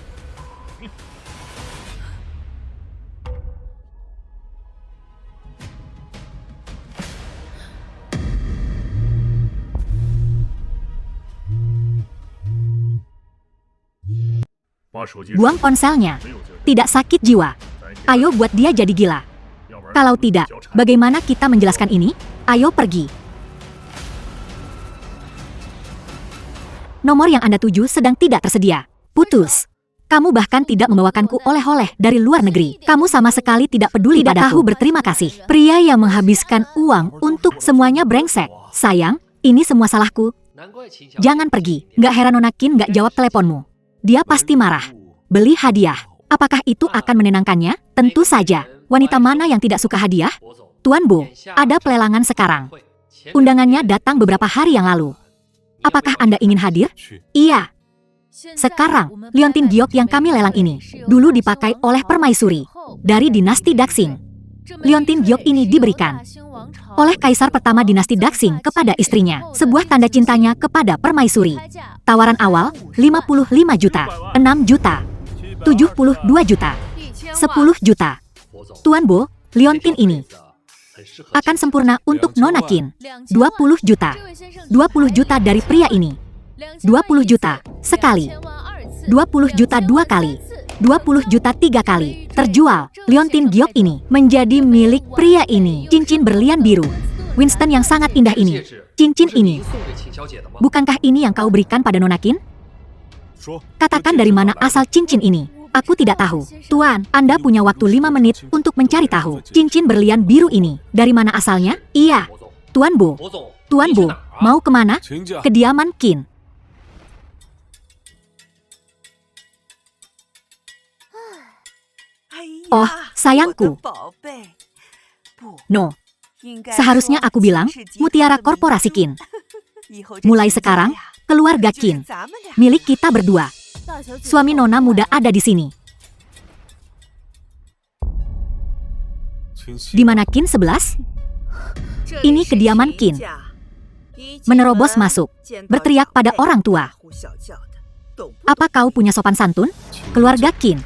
Buang ponselnya. Tidak sakit jiwa. Ayo buat dia jadi gila. Kalau tidak, bagaimana kita menjelaskan ini? Ayo pergi. Nomor yang Anda tuju sedang tidak tersedia. Putus. Kamu bahkan tidak membawakanku oleh-oleh dari luar negeri. Kamu sama sekali tidak peduli padaku. Berterima kasih. Pria yang menghabiskan uang untuk semuanya brengsek. Sayang, ini semua salahku. Jangan pergi. Nggak heran Nona Qin nggak jawab teleponmu. Dia pasti marah. Beli hadiah. Apakah itu akan menenangkannya? Tentu saja. Wanita mana yang tidak suka hadiah? Tuan Bo, ada pelelangan sekarang. Undangannya datang beberapa hari yang lalu. Apakah Anda ingin hadir? Iya. Sekarang, liontin giok yang kami lelang ini dulu dipakai oleh permaisuri dari dinasti Daxing. Liontin giok ini diberikan oleh kaisar pertama dinasti Daxing kepada istrinya, sebuah tanda cintanya kepada permaisuri. Tawaran awal 55 juta, 6 juta, 72 juta, 10 juta. Tuan Bo, liontin ini akan sempurna untuk Nona Qin. 20 juta. 20 juta dari pria ini. 20 juta sekali. 20 juta dua kali. 20 juta tiga kali. Terjual. Liontin giok ini menjadi milik pria ini. Cincin berlian biru. Winston yang sangat indah ini. Cincin ini. Bukankah ini yang kau berikan pada Nona Qin? Katakan dari mana asal cincin ini. Aku tidak tahu. Tuan, Anda punya waktu 5 menit untuk mencari tahu. Cincin berlian biru ini, dari mana asalnya? Iya. Tuan Bo. Tuan Bo, mau kemana? Kediaman Qin. Oh, sayangku. No, seharusnya aku bilang Mutiara Korporasi Qin. Mulai sekarang, keluarga Qin, milik kita berdua. Suami nona muda ada di sini. Di mana Qin 11? Ini kediaman Qin. Menerobos masuk, berteriak pada orang tua. Apa kau punya sopan santun? Keluarga Qin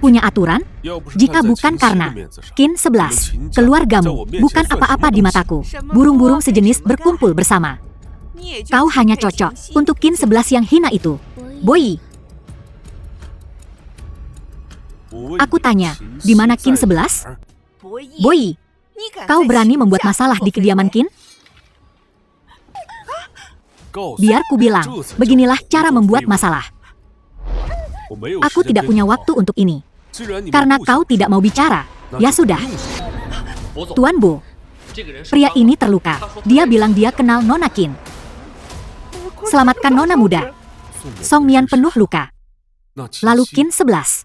punya aturan? Jika bukan karena Qin 11, keluargamu bukan apa-apa di mataku. Burung-burung sejenis berkumpul bersama. Kau hanya cocok untuk Qin 11 yang hina itu. Boyi. Aku tanya, di mana Qin 11? Boyi, kau berani membuat masalah di kediaman Qin? Biar ku bilang, beginilah cara membuat masalah. Aku tidak punya waktu untuk ini. Karena kau tidak mau bicara. Ya sudah. Tuan Bo, pria ini terluka. Dia bilang dia kenal Nona Qin. Selamatkan Nona muda. Song Mian penuh luka. Lalu Qin 11.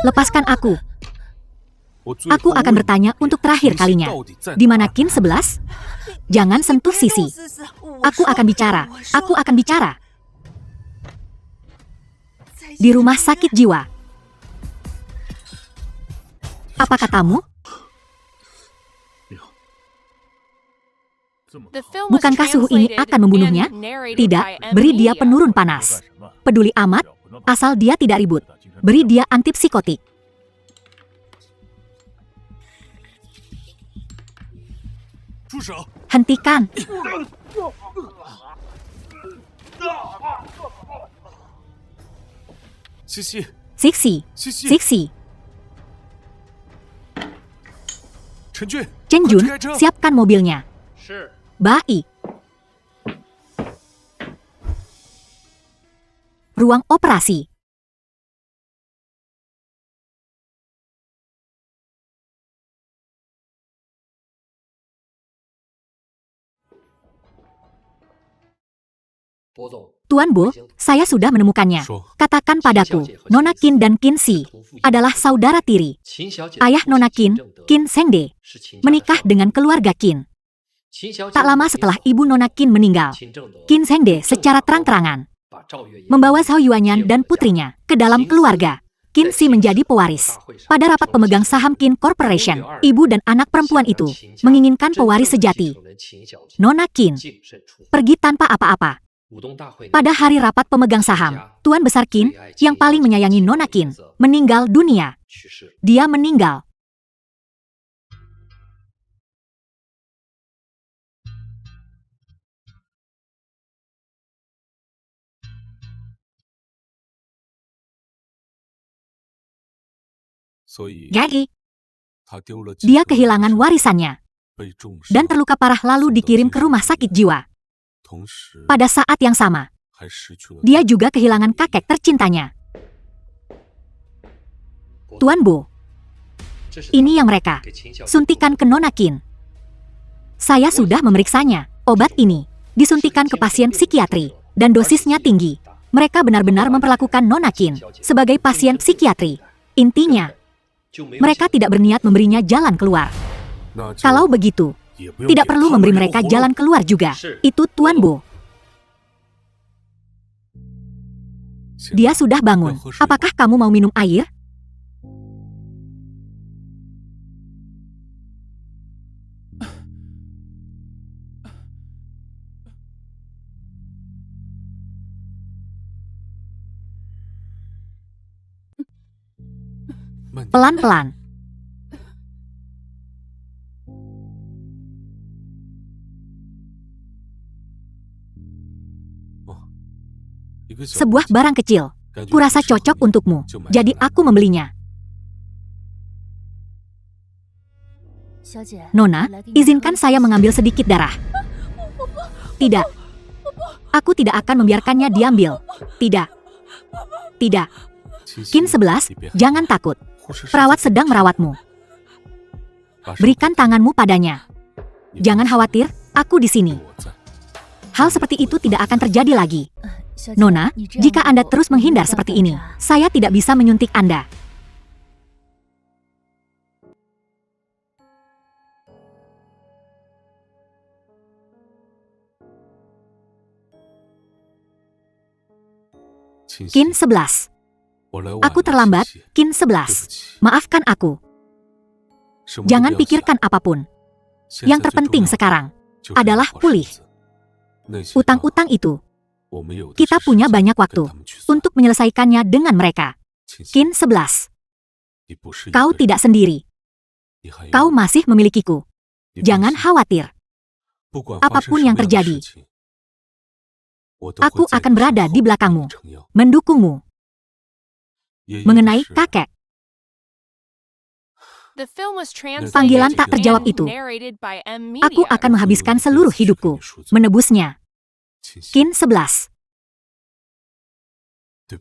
Lepaskan aku. Aku akan bertanya untuk terakhir kalinya. Di mana Qin 11? Jangan sentuh Sisi. Aku akan bicara. Aku akan bicara. Di rumah sakit jiwa. Apa katamu? Bukankah suhu ini akan membunuhnya? Tidak, beri dia penurun panas. Peduli amat, asal dia tidak ribut. Beri dia antipsikotik. Hentikan. Siksi. Chen Jun, siapkan mobilnya. Baik. Ruang operasi. Tuan Bo, saya sudah menemukannya. Katakan padaku, Nona Qin dan Qin Si adalah saudara tiri. Ayah Nona Qin, Qin Sengde, menikah dengan keluarga Qin. Tak lama setelah ibu Nona Qin meninggal, Qin Sengde secara terang-terangan membawa Zhao Yuanyan dan putrinya ke dalam keluarga. Qin Si menjadi pewaris. Pada rapat pemegang saham Qin Corporation, ibu dan anak perempuan itu menginginkan pewaris sejati. Nona Qin pergi tanpa apa-apa. Pada hari rapat pemegang saham, Tuan Besar Qin, yang paling menyayangi Nona Qin, meninggal dunia. Dia meninggal. Jadi, dia kehilangan warisannya dan terluka parah lalu dikirim ke rumah sakit jiwa. Pada saat yang sama, dia juga kehilangan kakek tercintanya. Tuan Bo, ini yang mereka suntikan ke Nona Qin. Saya sudah memeriksanya. Obat ini disuntikan ke pasien psikiatri dan dosisnya tinggi. Mereka benar-benar memperlakukan Nona Qin sebagai pasien psikiatri. Intinya, mereka tidak berniat memberinya jalan keluar. Kalau begitu, tidak perlu memberi mereka jalan keluar juga. Itu Tuan Bo. Dia sudah bangun. Apakah kamu mau minum air? Pelan-pelan. Sebuah barang kecil. Kurasa cocok untukmu. Jadi aku membelinya. Nona, izinkan saya mengambil sedikit darah. Tidak. Aku tidak akan membiarkannya diambil. Tidak. Tidak. Qin 11, jangan takut. Perawat sedang merawatmu. Berikan tanganmu padanya. Jangan khawatir, aku di sini. Hal seperti itu tidak akan terjadi lagi. Nona, jika Anda terus menghindar seperti ini, saya tidak bisa menyuntik Anda. Qin 11. Aku terlambat, Qin 11. Maafkan aku. Jangan pikirkan apapun. Yang terpenting sekarang adalah pulih. Utang-utang itu, kita punya banyak waktu untuk menyelesaikannya dengan mereka. Qin 11. Kau tidak sendiri. Kau masih memilikiku. Jangan khawatir. Apapun yang terjadi, aku akan berada di belakangmu, mendukungmu. Mengenai kakek, Panggilan tak terjawab itu. Aku akan menghabiskan seluruh hidupku menebusnya. Qin 11.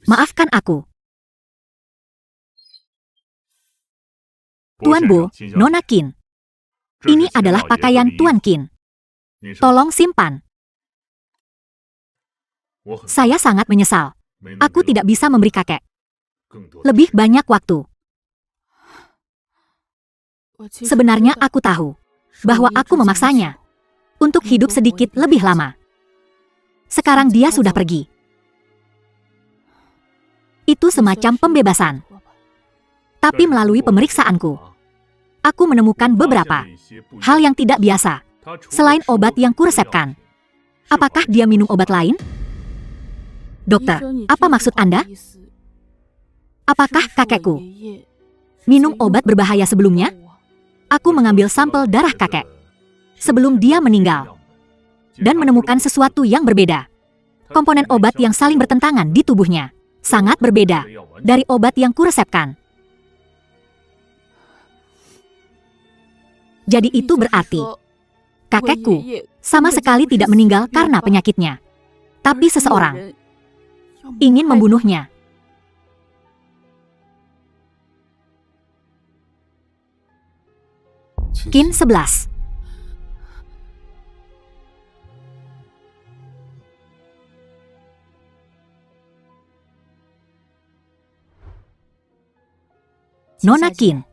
Maafkan aku. Tuan Bo, Nona Qin. Ini adalah pakaian Tuan Qin. Tolong simpan. Saya sangat menyesal. Aku tidak bisa memberi kakek lebih banyak waktu. Sebenarnya aku tahu bahwa aku memaksanya untuk hidup sedikit lebih lama. Sekarang dia sudah pergi. Itu semacam pembebasan. Tapi melalui pemeriksaanku, aku menemukan beberapa hal yang tidak biasa. Selain obat yang kuresepkan, apakah dia minum obat lain? Dokter, apa maksud Anda? Apakah kakekku minum obat berbahaya sebelumnya? Aku mengambil sampel darah kakek sebelum dia meninggal dan menemukan sesuatu yang berbeda. Komponen obat yang saling bertentangan di tubuhnya sangat berbeda dari obat yang kuresepkan. Jadi itu berarti kakekku sama sekali tidak meninggal karena penyakitnya, tapi seseorang ingin membunuhnya. Qin 11. Nona Qin,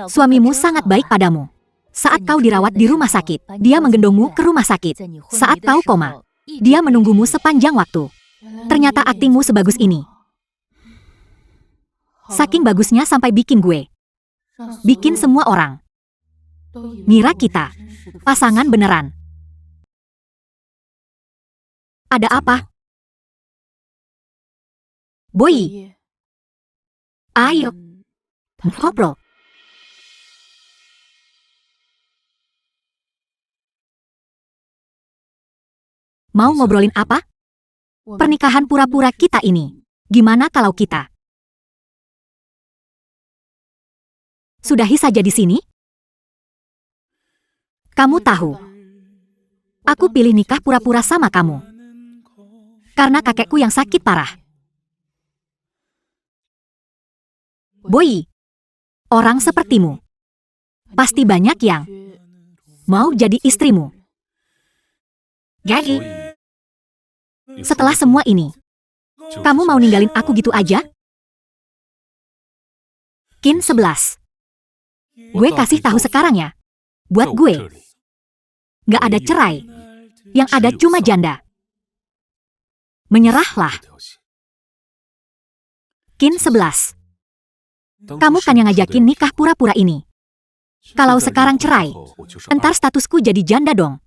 suamimu sangat baik padamu. Saat kau dirawat di rumah sakit, dia menggendongmu ke rumah sakit. Saat kau koma, dia menunggumu sepanjang waktu. Ternyata aktingmu sebagus ini. Saking bagusnya sampai bikin semua orang ngira kita pasangan beneran. Ada apa? Boy, ayo ngobrol. Mau ngobrolin apa? Pernikahan pura-pura kita ini. Gimana kalau kita sudahi saja di sini? Kamu tahu, aku pilih nikah pura-pura sama kamu karena kakekku yang sakit parah. Boy, orang sepertimu pasti banyak yang mau jadi istrimu. Jadi, setelah semua ini, kamu mau ninggalin aku gitu aja? Qin 11. Gue kasih tahu sekarang ya. Buat gue, gak ada cerai. Yang ada cuma janda. Menyerahlah. Qin 11. Kamu kan yang ngajakin nikah pura-pura ini. Kalau sekarang cerai, entar statusku jadi janda dong.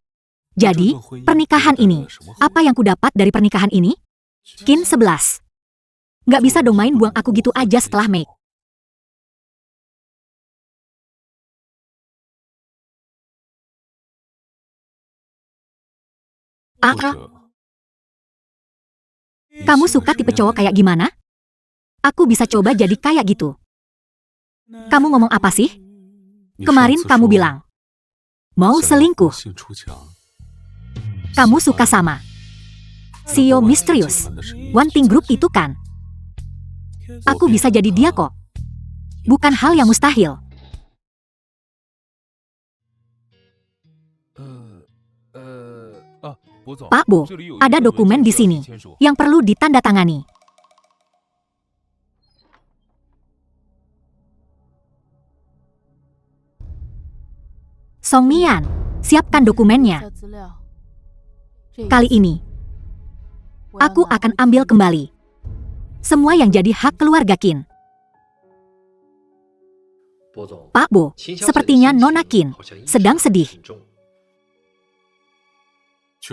Jadi, pernikahan ini, apa yang kudapat dari pernikahan ini? Qin 11. Gak bisa dong main buang aku gitu aja setelah make. Kamu suka tipe cowok kayak gimana? Aku bisa coba jadi kayak gitu. Kamu ngomong apa sih? Kemarin kamu bilang mau selingkuh. Kamu suka sama CEO misterius One Thing Group itu kan? Aku bisa jadi dia kok. Bukan hal yang mustahil. Pak Bo, ada dokumen di sini yang perlu ditandatangani. Song Mian, siapkan dokumennya. Kali ini, aku akan ambil kembali Semua yang jadi hak keluarga Qin. Pak Bo, sepertinya Nona Qin sedang sedih.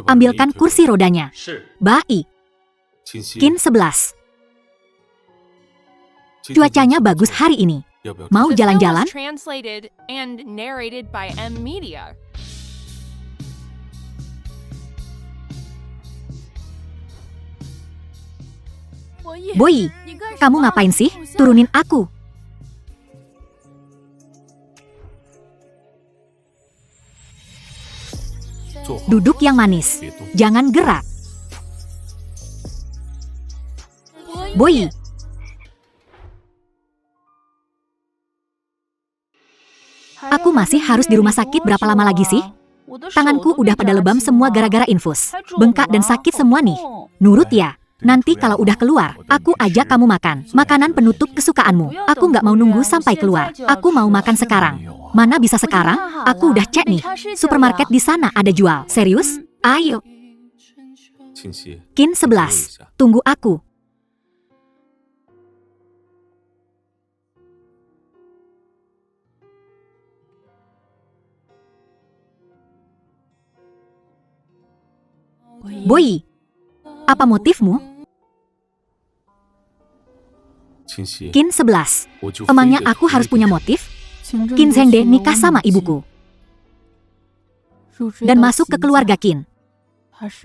Ambilkan kursi rodanya. Baik. Qin 11. Cuacanya bagus hari ini. Mau The film jalan-jalan? was translated and narrated by M Media. Boyi, kamu ngapain sih? Turunin aku. Duduk yang manis. Jangan gerak. Boyi, aku masih harus di rumah sakit berapa lama lagi sih? Tanganku udah pada lebam semua gara-gara infus. Bengkak dan sakit semua nih. Nurut ya. Nanti kalau udah keluar, aku ajak kamu makan. Makanan penutup kesukaanmu. Aku nggak mau nunggu sampai keluar. Aku mau makan sekarang. Mana bisa sekarang? Aku udah cek nih. Supermarket di sana ada jual. Serius? Ayo. Qin 11. Tunggu aku. Boyi, apa motifmu? Qin 11. Emangnya aku harus punya motif? Qin Zhengde nikah sama ibuku dan masuk ke keluarga Qin.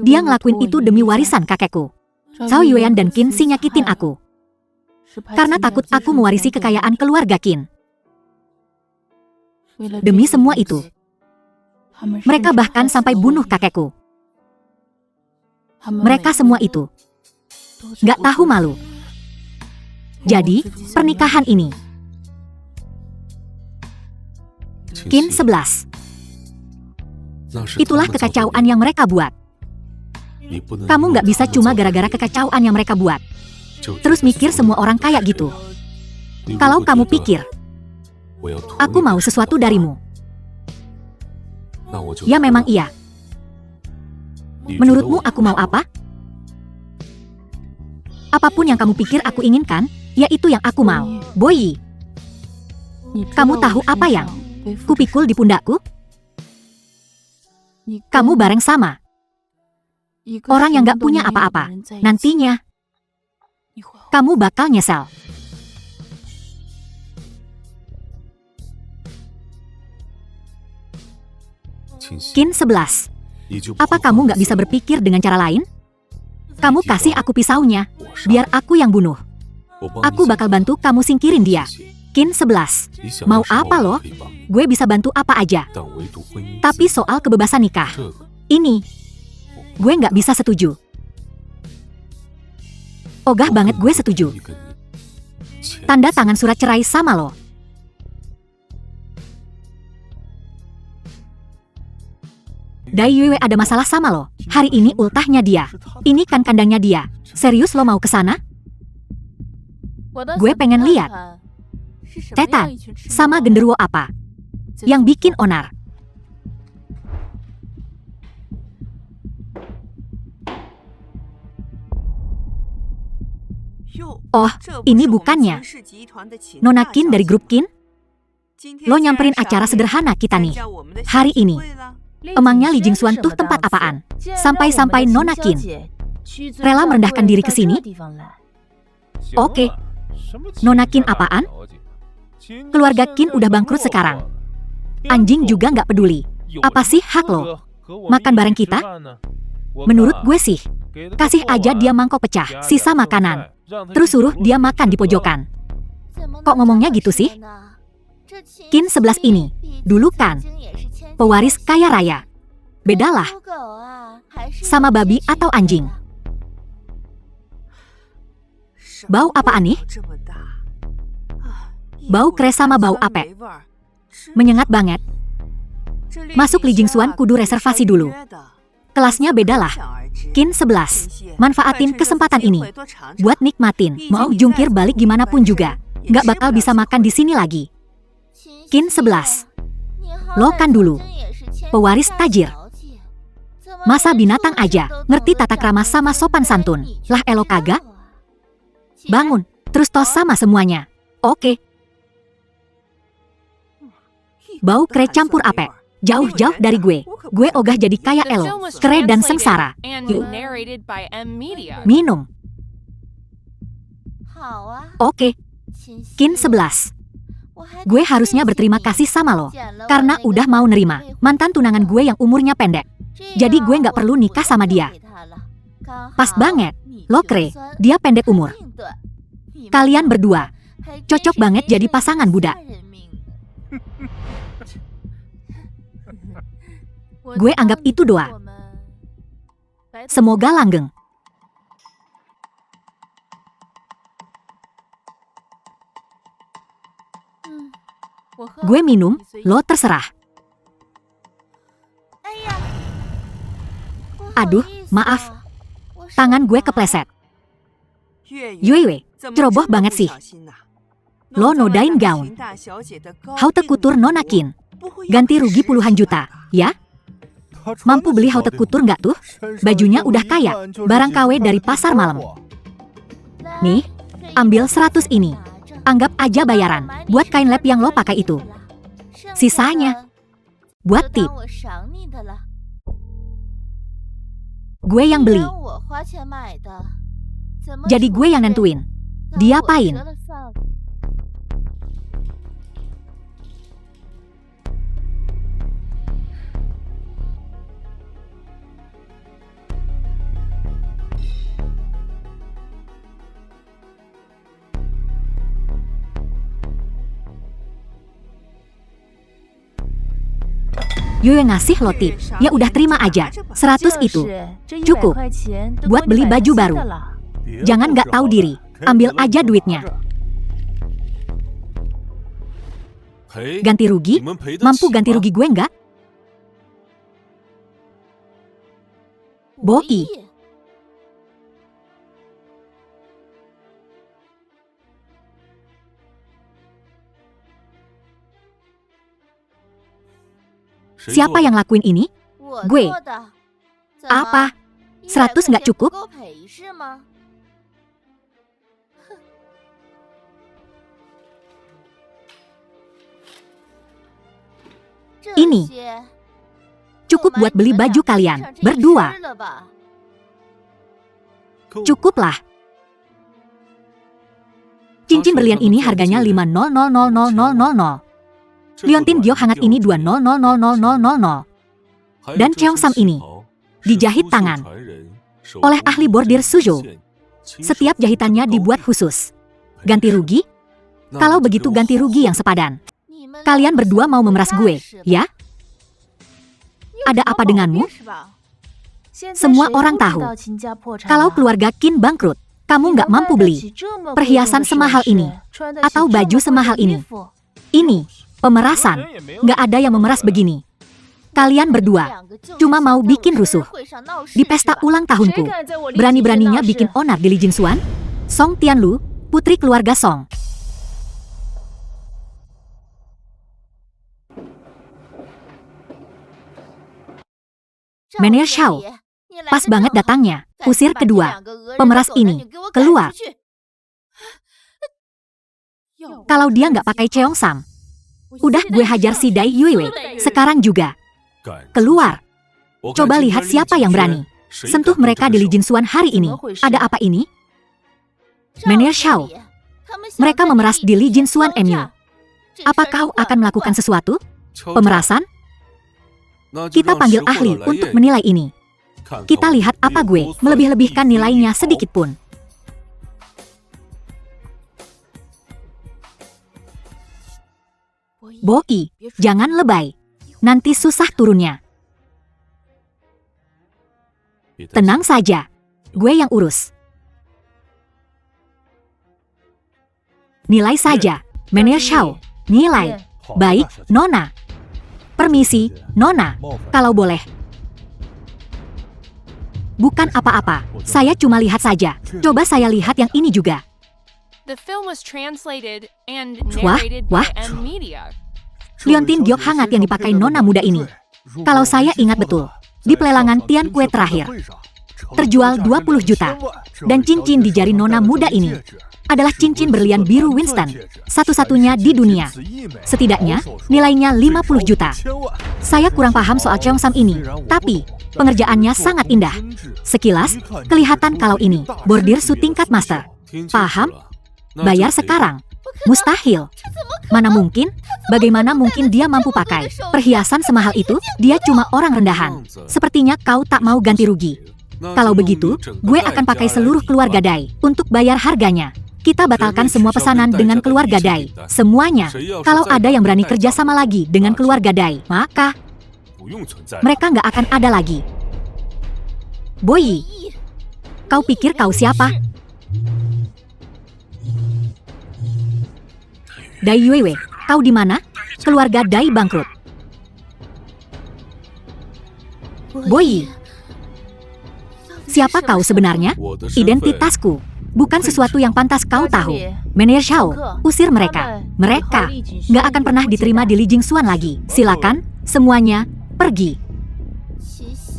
Dia ngelakuin itu demi warisan kakekku. Cao Yuan dan Qin si nyakitin aku karena takut aku mewarisi kekayaan keluarga Qin. Demi semua itu, mereka bahkan sampai bunuh kakekku. Mereka semua itu gak tahu malu. Jadi, pernikahan ini Qin 11. Itulah kekacauan yang mereka buat. Kamu gak bisa cuma gara-gara kekacauan yang mereka buat terus mikir semua orang kayak gitu. Kalau kamu pikir aku mau sesuatu darimu, ya memang iya. Menurutmu aku mau apa? Apapun yang kamu pikir aku inginkan, ya itu yang aku mau. Boyi, kamu tahu apa yang kupikul di pundakku? Kamu bareng sama orang yang gak punya apa-apa. Nantinya, kamu bakal nyesel. Qin 11. Apa kamu nggak bisa berpikir dengan cara lain? Kamu kasih aku pisaunya, biar aku yang bunuh. Aku bakal bantu kamu singkirin dia. Qin 11. Mau apa loh? Gue bisa bantu apa aja. Tapi soal kebebasan nikah, ini, gue nggak bisa setuju. Ogah banget gue setuju. Tanda tangan surat cerai sama lo. Dai Yue ada masalah sama lo. Hari ini ultahnya dia. Ini kan kandangnya dia. Serius lo mau ke sana? Gue pengen lihat. Tetan, sama genderuwo apa yang bikin onar? Oh, ini bukannya Nona Qin dari grup Qin? Lo nyamperin acara sederhana kita nih hari ini. Emangnya Li Jingxuan tuh tempat apaan? Sampai-sampai Nona Qin rela merendahkan diri ke sini? Oke. Nona Qin apaan? Keluarga Qin udah bangkrut sekarang. Anjing juga nggak peduli. Apa sih hak lo? Makan bareng kita? Menurut gue sih, kasih aja dia mangkok pecah, sisa makanan. Terus suruh dia makan di pojokan. Kok ngomongnya gitu sih? Qin 11 ini, dulu kan pewaris kaya raya. Bedalah sama babi atau anjing. Bau apaan nih? Bau kres sama bau ape. Menyengat banget. Masuk Li Jingxuan kudu reservasi dulu. Kelasnya bedalah. Qin 11. Manfaatin kesempatan ini buat nikmatin. Mau jungkir balik gimana pun juga, nggak bakal bisa makan di sini lagi. Qin 11. Lo kan dulu pewaris tajir. Masa binatang aja ngerti tata krama sama sopan santun? Lah elo kagak? bangun, terus tos sama semuanya. Oke. Bau kre campur apek. Jauh-jauh dari gue. Gue ogah jadi kayak The Elo, film was kre dan translated sengsara. and Yuk, narrated by M Media. minum. Oke, Kin 11. Gue harusnya berterima kasih sama lo, karena udah mau nerima mantan tunangan gue yang umurnya pendek. Jadi gue nggak perlu nikah sama dia. Pas banget, lo kre, dia pendek umur. Kalian berdua, cocok banget jadi pasangan budak. Gue anggap itu doa. Semoga langgeng. Gue minum, lo terserah. Aduh, maaf. Tangan gue kepleset. Yue, ceroboh banget sih. Lo nodain gaun. Haute couture Nona Kin. Ganti rugi puluhan juta, ya? Mampu beli haute couture nggak tuh? Bajunya udah kaya, barang KW dari pasar malam. Nih, ambil 100 ini. Anggap aja bayaran buat kain lab yang lo pakai itu. Sisanya buat tip. Gue yang beli. Jadi gue yang nentuin. Diapain? Yue ngasih lo tip, ya udah terima aja. 100 itu cukup buat beli baju baru. Jangan nggak tahu diri, ambil aja duitnya. Ganti rugi? Mampu ganti rugi gue nggak? Boi. Siapa yang lakuin ini? Gue. Apa? 100 nggak cukup? Ini cukup buat beli baju kalian berdua. Cukuplah. Cincin berlian ini harganya 5000000. Liontin giok hangat ini 2000000. Dan cheongsam ini dijahit tangan oleh ahli bordir Suzhou. Setiap jahitannya dibuat khusus. Ganti rugi? Kalau begitu ganti rugi yang sepadan. Kalian berdua mau memeras gue, ya? Ada apa denganmu? Semua orang tahu. Kalau keluarga Qin bangkrut, kamu nggak mampu beli perhiasan semahal ini atau baju semahal ini. Ini pemerasan. Nggak ada yang memeras begini. Kalian berdua cuma mau bikin rusuh di pesta ulang tahunku. Berani-beraninya bikin onar di Li Jinxuan? Song Tianlu, putri keluarga Song. Menir Xiao, pas banget datangnya. Usir kedua pemeras ini keluar. Kalau dia nggak pakai cheongsam, udah gue hajar si Dai Yue. Sekarang juga. Keluar. Coba lihat siapa yang berani sentuh mereka di Li Jinxuan hari ini. Ada apa ini? Menir Xiao, mereka memeras di Li Jinxuan MU. Apa kau akan melakukan sesuatu? Pemerasan? Kita panggil ahli untuk menilai ini. Kita lihat apa gue melebih-lebihkan nilainya sedikit pun. Boi, jangan lebay. Nanti susah turunnya. Tenang saja, gue yang urus. Nilai saja, Menir Xiao. Nilai. Baik, Nona. Permisi, Nona, kalau boleh. Bukan apa-apa, saya cuma lihat saja. Coba saya lihat yang ini juga. The film was translated and Wah, narrated wah. by M Media. Liontin giok hangat yang dipakai nona muda ini. Kalau saya ingat betul, di pelelangan Tian Kue terakhir, terjual 20 juta. Dan cincin di jari nona muda ini adalah cincin berlian biru Winston, satu-satunya di dunia. Setidaknya, nilainya 50 juta. Saya kurang paham soal Cheongsam ini, tapi pengerjaannya sangat indah. Sekilas, kelihatan kalau ini bordir su tingkat master. Paham? Bayar sekarang. Mustahil. Mana mungkin? Bagaimana mungkin dia mampu pakai perhiasan semahal itu? Dia cuma orang rendahan. Sepertinya kau tak mau ganti rugi. Kalau begitu, gue akan pakai seluruh keluarga Dai untuk bayar harganya. Kita batalkan semua pesanan dengan keluarga Dai. Semuanya. Kalau ada yang berani kerja sama lagi dengan keluarga Dai, maka mereka nggak akan ada lagi. Boyi, kau pikir kau siapa? Dai Yuewe, kau di mana? Keluarga Dai bangkrut. Boyi, siapa kau sebenarnya? Identitasku bukan sesuatu yang pantas kau tahu. Manajer Xiao, usir mereka. Mereka nggak akan pernah diterima di Li Jingxuan lagi. Silakan, semuanya, pergi.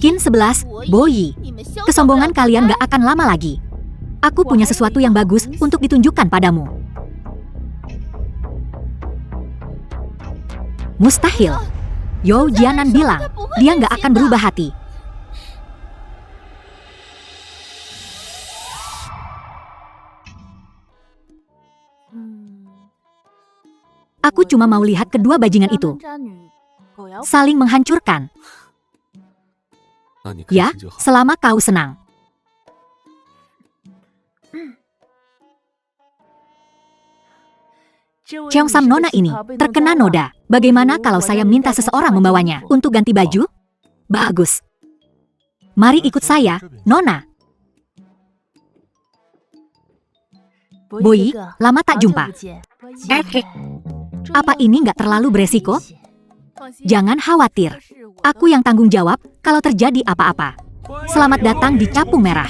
Qin 11, Boyi, kesombongan kalian nggak akan lama lagi. Aku punya sesuatu yang bagus untuk ditunjukkan padamu. Mustahil. Yo Jianan bilang, dia nggak akan berubah hati. Aku cuma mau lihat kedua bajingan itu saling menghancurkan. Ya, selama kau senang. Cheongsam Nona ini terkena noda. Bagaimana kalau saya minta seseorang membawanya untuk ganti baju? Bagus. Mari ikut saya, Nona. Boyi, lama tak jumpa. Apa ini nggak terlalu beresiko? Jangan khawatir. Aku yang tanggung jawab kalau terjadi apa-apa. Selamat datang di Capung Merah.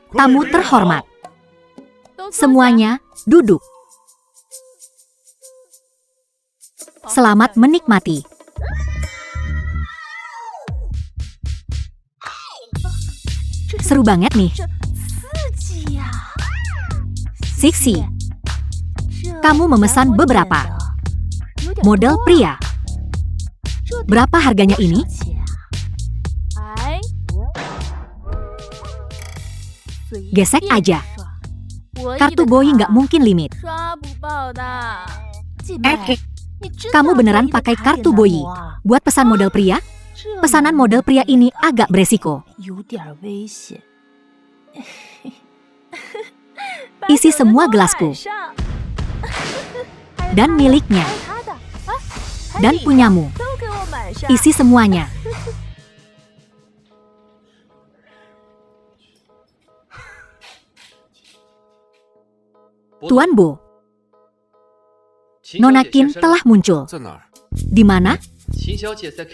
Tamu terhormat. Semuanya duduk. Selamat menikmati. Seru banget nih. Sixi, kamu memesan beberapa model pria. Berapa harganya ini? Gesek aja. Kartu Boyi nggak mungkin limit. Kamu beneran pakai kartu Boyi buat pesan model pria? Pesanan model pria ini agak beresiko. Isi semua gelasku. Dan miliknya. Dan punyamu. Isi semuanya. Tuan Bo, Nona Qin telah muncul. Di mana?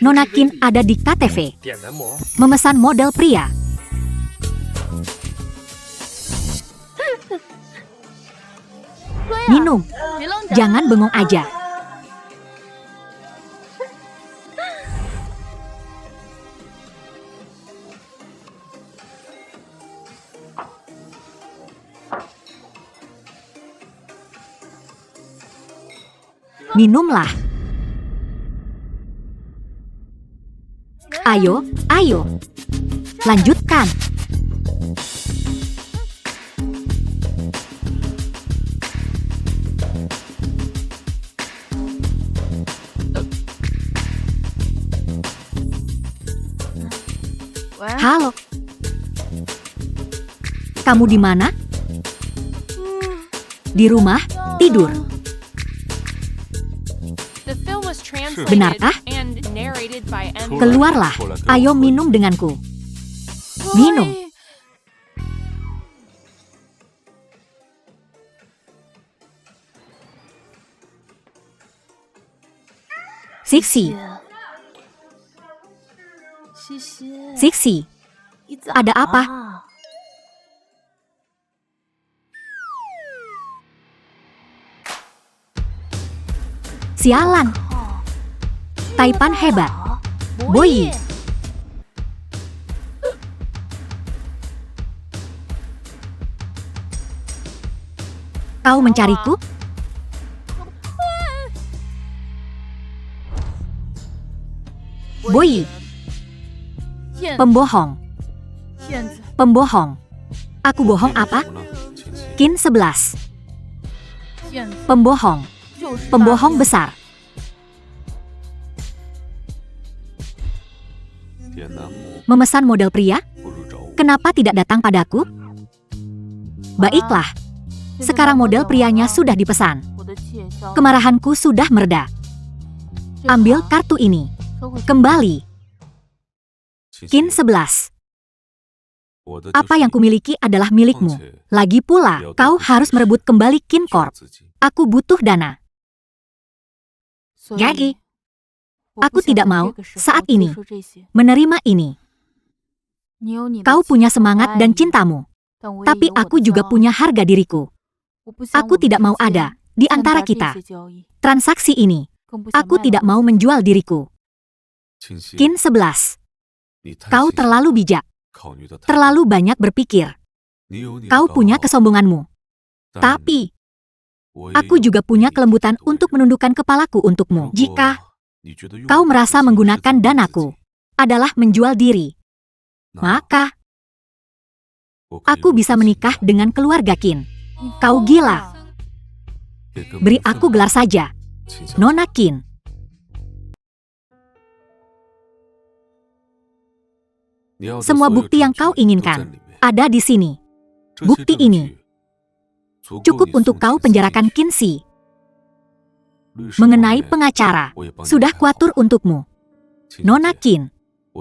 Nona Qin ada di KTV. Memesan model pria. Minum. Jangan bengong aja. Minumlah. Ayo, ayo. Lanjutkan. Halo. Kamu di mana? Di rumah, tidur. Benarkah? Keluarlah. Ayo minum denganku. Minum. Sixi. Sixi. Ada apa? Sialan. Taipan hebat. Boyi. Kau mencariku? Boyi, pembohong. Pembohong. Aku bohong apa? Qin 11. Pembohong. Pembohong besar. Memesan model pria? Kenapa tidak datang padaku? Baiklah. Sekarang model prianya sudah dipesan. Kemarahanku sudah mereda. Ambil kartu ini. Kembali. Qin 11. Apa yang kumiliki adalah milikmu. Lagi pula, kau harus merebut kembali Qin Corp. Aku butuh dana. Jadi, aku tidak mau saat ini menerima ini. Kau punya semangat dan cintamu, tapi aku juga punya harga diriku. Aku tidak mau ada di antara kita. Transaksi ini, aku tidak mau menjual diriku. Qin 11. Kau terlalu bijak. Terlalu banyak berpikir. Kau punya kesombonganmu. Tapi, aku juga punya kelembutan untuk menundukkan kepalaku untukmu. Jika kau merasa menggunakan danaku adalah menjual diri, maka aku bisa menikah dengan keluarga Qin. Kau gila. Beri aku gelar saja, Nona Qin. Semua bukti yang kau inginkan ada di sini. Bukti ini cukup untuk kau penjarakan Qin Si. Mengenai pengacara, sudah kuatur untukmu. Nona Qin,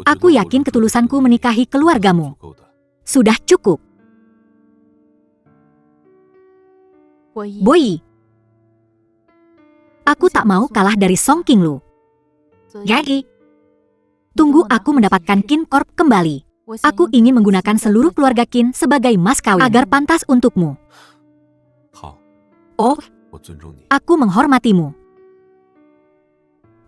aku yakin ketulusanku menikahi keluargamu. Sudah cukup. Boyi, aku tak mau kalah dari Song Qinglu. Jadi, tunggu aku mendapatkan Qin Corp kembali. Aku ingin menggunakan seluruh keluarga Qin sebagai mas kawin agar pantas untukmu. Oh, aku menghormatimu.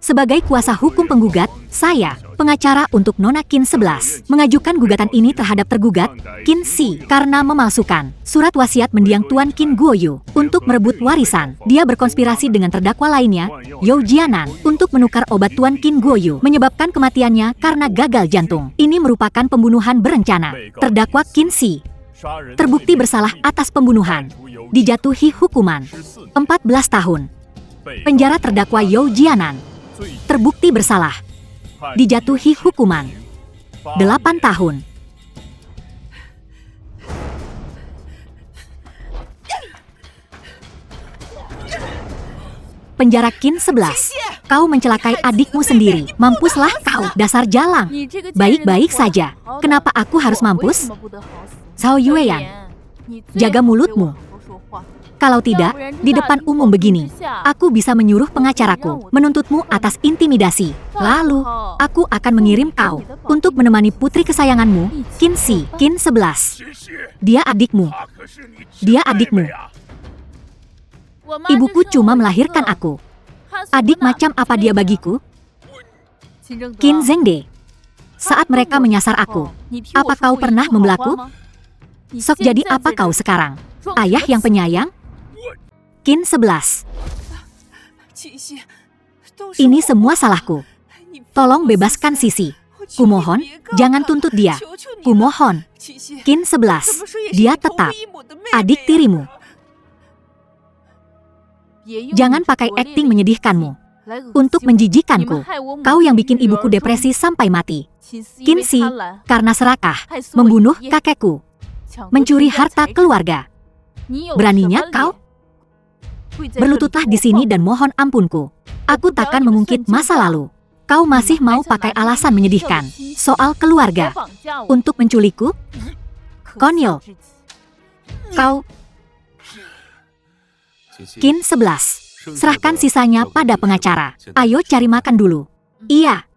Sebagai kuasa hukum penggugat, saya, pengacara untuk Nona Qin 11, mengajukan gugatan ini terhadap tergugat, Qin Si, karena memalsukan surat wasiat mendiang Tuan Qin Guoyu untuk merebut warisan. Dia berkonspirasi dengan terdakwa lainnya, Yao Jianan, untuk menukar obat Tuan Qin Guoyu, menyebabkan kematiannya karena gagal jantung. Ini merupakan pembunuhan berencana. Terdakwa Qin Si terbukti bersalah atas pembunuhan. Dijatuhi hukuman 14 tahun. Penjara terdakwa Yao Jianan terbukti bersalah. Dijatuhi hukuman 8 tahun. Penjara Qin 11. Kau mencelakai adikmu sendiri. Mampuslah kau, dasar jalang. Baik-baik saja. Kenapa aku harus mampus? Zhao Yueyan, jaga mulutmu. Kalau tidak, di depan umum begini, aku bisa menyuruh pengacaraku menuntutmu atas intimidasi. Lalu, aku akan mengirim kau untuk menemani putri kesayanganmu, Qin Si, Qin 11. Dia adikmu. Dia adikmu. Ibuku cuma melahirkan aku. Adik macam apa dia bagiku? Qin Zhengde, saat mereka menyasar aku, apa kau pernah membelaku? Sok jadi apa kau sekarang? Ayah yang penyayang? Qin 11. Ini semua salahku. Tolong bebaskan Sisi. Kumohon, jangan tuntut dia. Kumohon. Qin 11. Dia tetap adik tirimu. Jangan pakai akting menyedihkanmu untuk menjijikanku. Kau yang bikin ibuku depresi sampai mati. Qin Si, karena serakah, membunuh kakekku. Mencuri harta keluarga. Beraninya kau? Berlututlah di sini dan mohon ampunku. Aku takkan mengungkit masa lalu. Kau masih mau pakai alasan menyedihkan soal keluarga untuk menculikku? Konyol. Kau. Qin 11. Serahkan sisanya pada pengacara. Ayo cari makan dulu. Iya.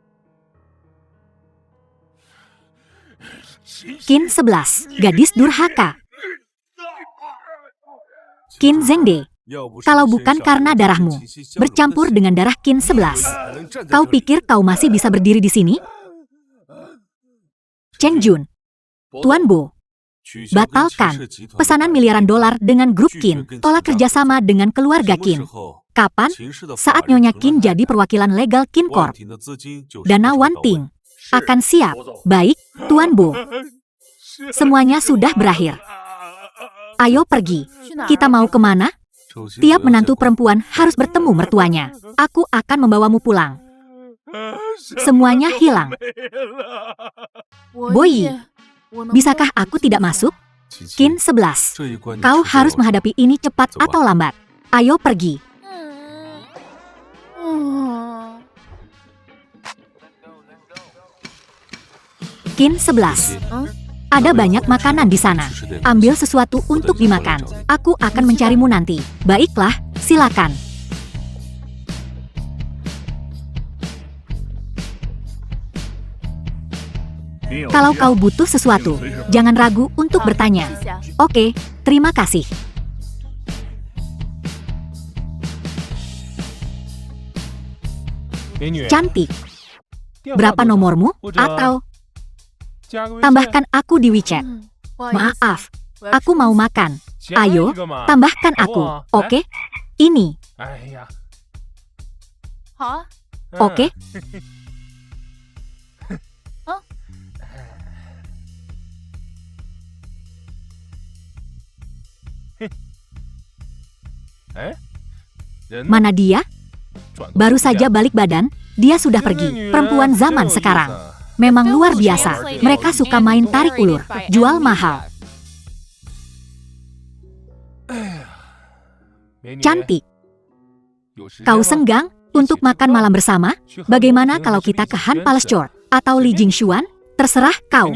Qin 11. Gadis durhaka. Qin Zhengde. Kalau bukan karena darahmu bercampur dengan darah Qin 11, kau pikir kau masih bisa berdiri di sini? Cheng Jun, Tuan Bo, Batalkan pesanan miliaran dolar dengan grup Qin. Tolak kerjasama dengan keluarga Qin. Kapan? Saat Nyonya Qin jadi perwakilan legal Qin Corp. Dana Wanting akan siap. Baik, Tuan Bo. Semuanya sudah berakhir. Ayo pergi. Kita mau kemana? Tiap menantu perempuan harus bertemu mertuanya. Aku akan membawamu pulang. Semuanya hilang. Boyi, bisakah aku tidak masuk? Qin 11. Kau harus menghadapi ini cepat atau lambat. Ayo pergi. Qin 11. Ada banyak makanan di sana. Ambil sesuatu untuk dimakan. Aku akan mencarimu nanti. Baiklah, silakan. Kalau kau butuh sesuatu, jangan ragu untuk bertanya. Oke, terima kasih. Cantik. Berapa nomormu? Atau tambahkan aku di WeChat. Maaf, aku mau makan. Ayo, tambahkan aku. Oke? Ini. Oke? Mana dia? Baru saja balik badan, dia sudah pergi. Perempuan zaman sekarang. Memang luar biasa. Mereka suka main tarik ulur. Jual mahal. Cantik. Kau senggang untuk makan malam bersama? Bagaimana kalau kita ke Han Palace Court? Atau Li Jingshuan? Terserah kau.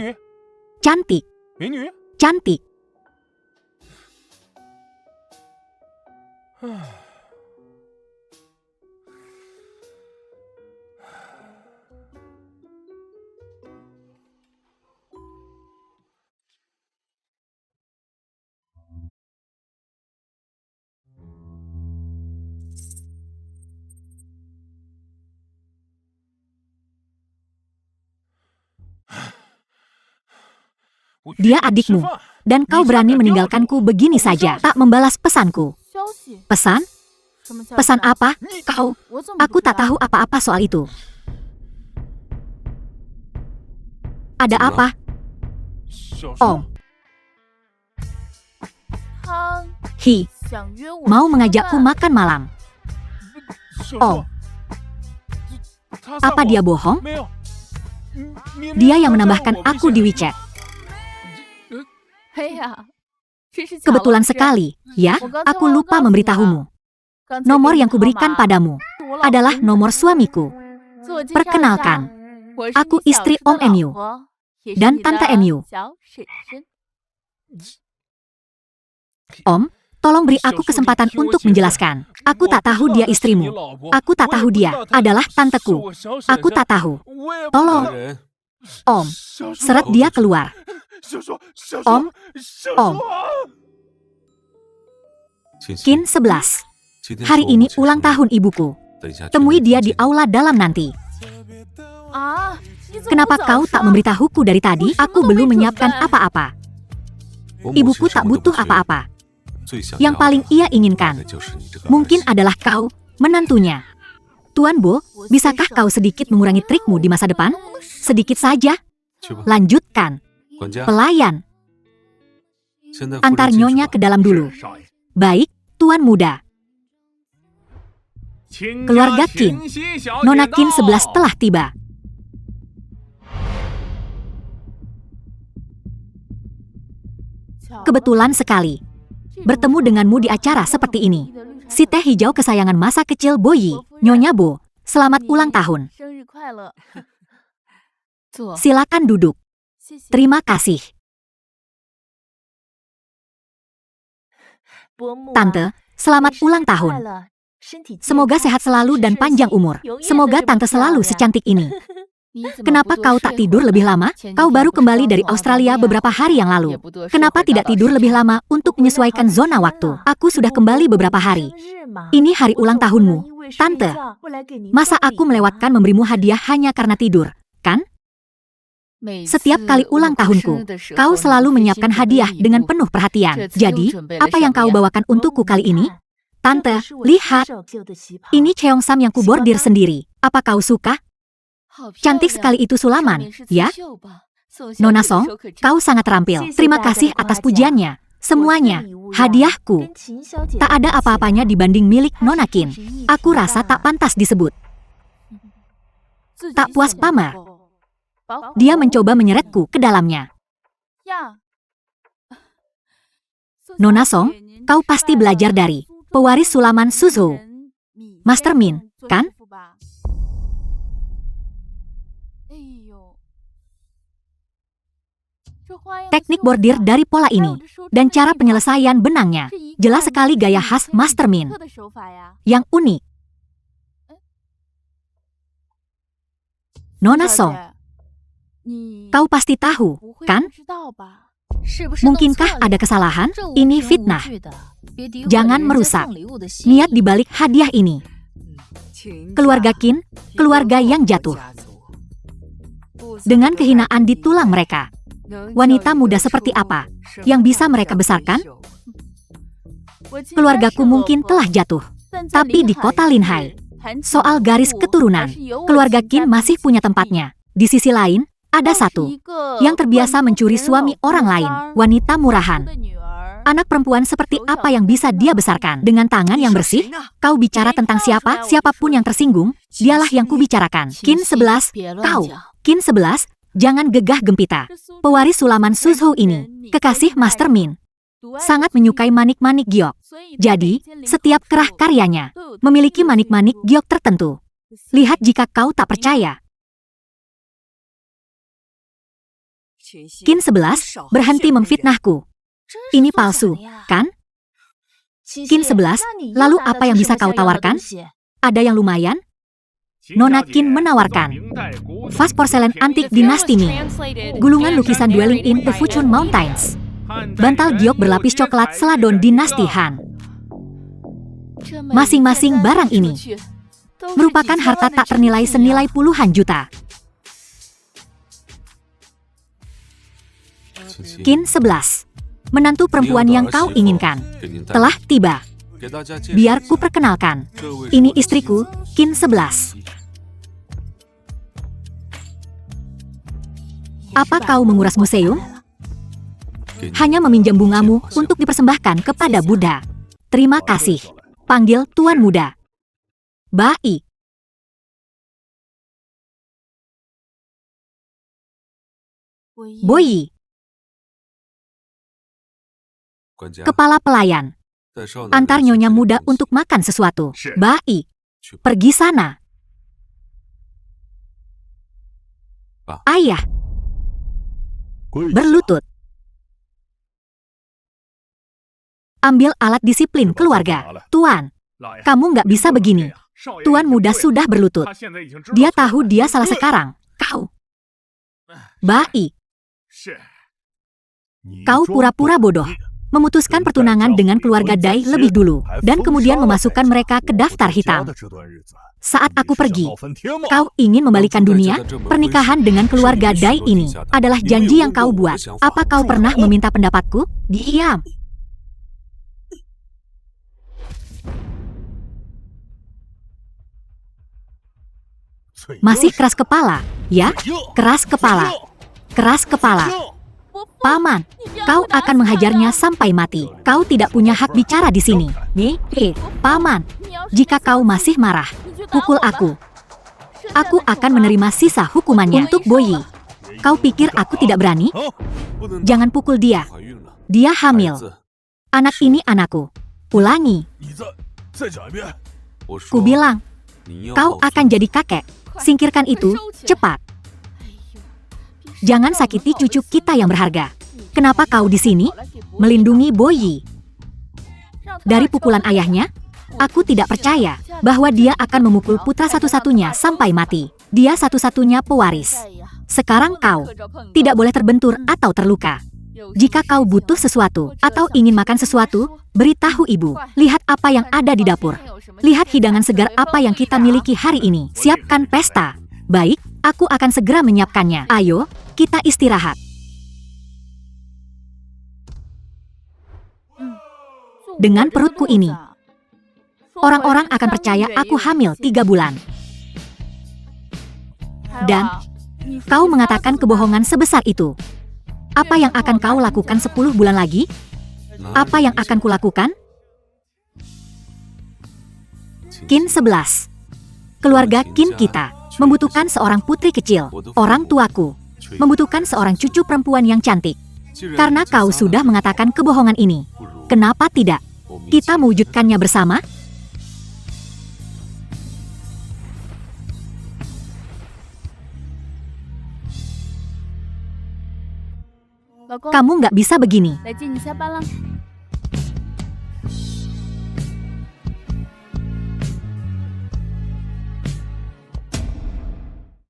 Cantik. Cantik. Dia adikmu, dan kau berani meninggalkanku begini saja, tak membalas pesanku. Pesan? Pesan apa? Kau? Aku tak tahu apa-apa soal itu. Ada apa? Om. Hi, mau mengajakku makan malam. Om. Apa dia bohong? Dia yang menambahkan aku di WeChat. Kebetulan sekali, ya, aku lupa memberitahumu. Nomor yang kuberikan padamu adalah nomor suamiku. Perkenalkan, aku istri Om MU dan Tante MU. Om, tolong beri aku kesempatan untuk menjelaskan. Aku tak tahu dia istrimu. Aku tak tahu dia adalah tanteku. Aku tak tahu. Tolong. Om, seret dia keluar. Om. Qin 11. Hari ini ulang tahun ibuku. Temui dia di aula dalam nanti. Kenapa kau tak memberitahuku dari tadi? Aku belum menyiapkan apa-apa. Ibuku tak butuh apa-apa. Yang paling ia inginkan mungkin adalah kau, menantunya. Tuan Bo, bisakah kau sedikit mengurangi trikmu di masa depan? Sedikit saja. Lanjutkan. Pelayan. Antar nyonya ke dalam dulu. Baik, Tuan Muda. Keluarga Qin. Nona Qin 11 telah tiba. Kebetulan sekali bertemu denganmu di acara seperti ini. Si teh hijau kesayangan masa kecil Boyi, Nyonya Bo. Selamat ulang tahun. Silakan duduk. Terima kasih. Tante, selamat ulang tahun. Semoga sehat selalu dan panjang umur. Semoga Tante selalu secantik ini. Kenapa kau tak tidur lebih lama? Kau baru kembali dari Australia beberapa hari yang lalu. Kenapa tidak tidur lebih lama untuk menyesuaikan zona waktu? Aku sudah kembali beberapa hari. Ini hari ulang tahunmu. Tante, masa aku melewatkan memberimu hadiah hanya karena tidur, kan? Setiap kali ulang tahunku, kau selalu menyiapkan hadiah dengan penuh perhatian. Jadi, apa yang kau bawakan untukku kali ini? Tante, lihat. Ini cheongsam yang kubordir sendiri. Apa kau suka? Cantik sekali itu sulaman, ya? Nona Song, kau sangat terampil. Terima kasih atas pujiannya. Semuanya, hadiahku. Tak ada apa-apanya dibanding milik Nona Qin. Aku rasa tak pantas disebut. Tak puas pamer. Dia mencoba menyeretku ke dalamnya. Nona Song, kau pasti belajar dari pewaris sulaman Suzhou. Master Min, kan? Teknik bordir dari pola ini dan cara penyelesaian benangnya jelas sekali gaya khas Master Min yang unik. Nona Song, kau pasti tahu, kan? Mungkinkah ada kesalahan? Ini fitnah. Jangan merusak niat dibalik hadiah ini. Keluarga Qin, keluarga yang jatuh. Dengan kehinaan di tulang mereka. Wanita muda seperti apa yang bisa mereka besarkan? Keluargaku mungkin telah jatuh. Tapi di kota Linhai, soal garis keturunan, keluarga Qin masih punya tempatnya. Di sisi lain, ada satu yang terbiasa mencuri suami orang lain, wanita murahan. Anak perempuan seperti apa yang bisa dia besarkan? Dengan tangan yang bersih? Kau bicara tentang siapa? Siapapun yang tersinggung, dialah yang kubicarakan. Qin 11, kau. Qin 11, jangan gegah gempita. Pewaris sulaman Suzhou ini, kekasih Master Min, sangat menyukai manik-manik giok. Jadi, setiap kerah karyanya memiliki manik-manik giok tertentu. Lihat jika kau tak percaya. Qin 11, berhenti memfitnahku. Ini palsu, kan? Qin 11, lalu apa yang bisa kau tawarkan? Ada yang lumayan? Nona Qin menawarkan vas porselen antik dinasti Ming, gulungan lukisan dwelling in the Fuchun Mountains, bantal giok berlapis coklat seladon dinasti Han. Masing-masing barang ini merupakan harta tak ternilai senilai puluhan juta. Qin 11, menantu perempuan yang kau inginkan telah tiba. Biar ku perkenalkan. Ini istriku, Qin 11. Apa kau menguras museum? Hanya meminjam bungamu untuk dipersembahkan kepada Buddha. Terima kasih. Panggil Tuan Muda. Baik. Boyi. Kepala pelayan. Antar nyonya muda untuk makan sesuatu. Baik. Pergi sana. Ayah. Berlutut. Ambil alat disiplin keluarga. Tuan, kamu nggak bisa begini. Tuan muda sudah berlutut. Dia tahu dia salah sekarang. Kau. Baik. Kau pura-pura bodoh. Memutuskan pertunangan dengan keluarga Dai lebih dulu, dan kemudian memasukkan mereka ke daftar hitam. Saat aku pergi, kau ingin membalikan dunia? Pernikahan dengan keluarga Dai ini adalah janji yang kau buat. Apa kau pernah meminta pendapatku? Diam. Masih keras kepala, ya? Keras kepala. Keras kepala. Paman, kau akan menghajarnya sampai mati. Kau tidak punya hak bicara di sini. Paman, jika kau masih marah, pukul aku. Aku akan menerima sisa hukumannya. Untuk Boyi, kau pikir aku tidak berani? Jangan pukul dia. Dia hamil. Anak ini anakku. Ulangi. Ku bilang, kau akan jadi kakek. Singkirkan itu, cepat. Jangan sakiti cucu kita yang berharga. Kenapa kau di sini? Melindungi Boyi. Dari pukulan ayahnya, aku tidak percaya bahwa dia akan memukul putra satu-satunya sampai mati. Dia satu-satunya pewaris. Sekarang kau tidak boleh terbentur atau terluka. Jika kau butuh sesuatu atau ingin makan sesuatu, beritahu ibu. Lihat apa yang ada di dapur. Lihat hidangan segar apa yang kita miliki hari ini. Siapkan pesta. Baik, Aku akan segera menyiapkannya. Ayo, kita istirahat. Dengan perutku ini, orang-orang akan percaya aku hamil 3 bulan. Dan kau mengatakan kebohongan sebesar itu. Apa yang akan kau lakukan 10 bulan lagi? Apa yang akan kulakukan? Qin 11. Keluarga Qin kita membutuhkan seorang putri kecil. Orang tuaku membutuhkan seorang cucu perempuan yang cantik. Karena kau sudah mengatakan kebohongan ini, kenapa tidak? Kita mewujudkannya bersama? Kamu nggak bisa begini.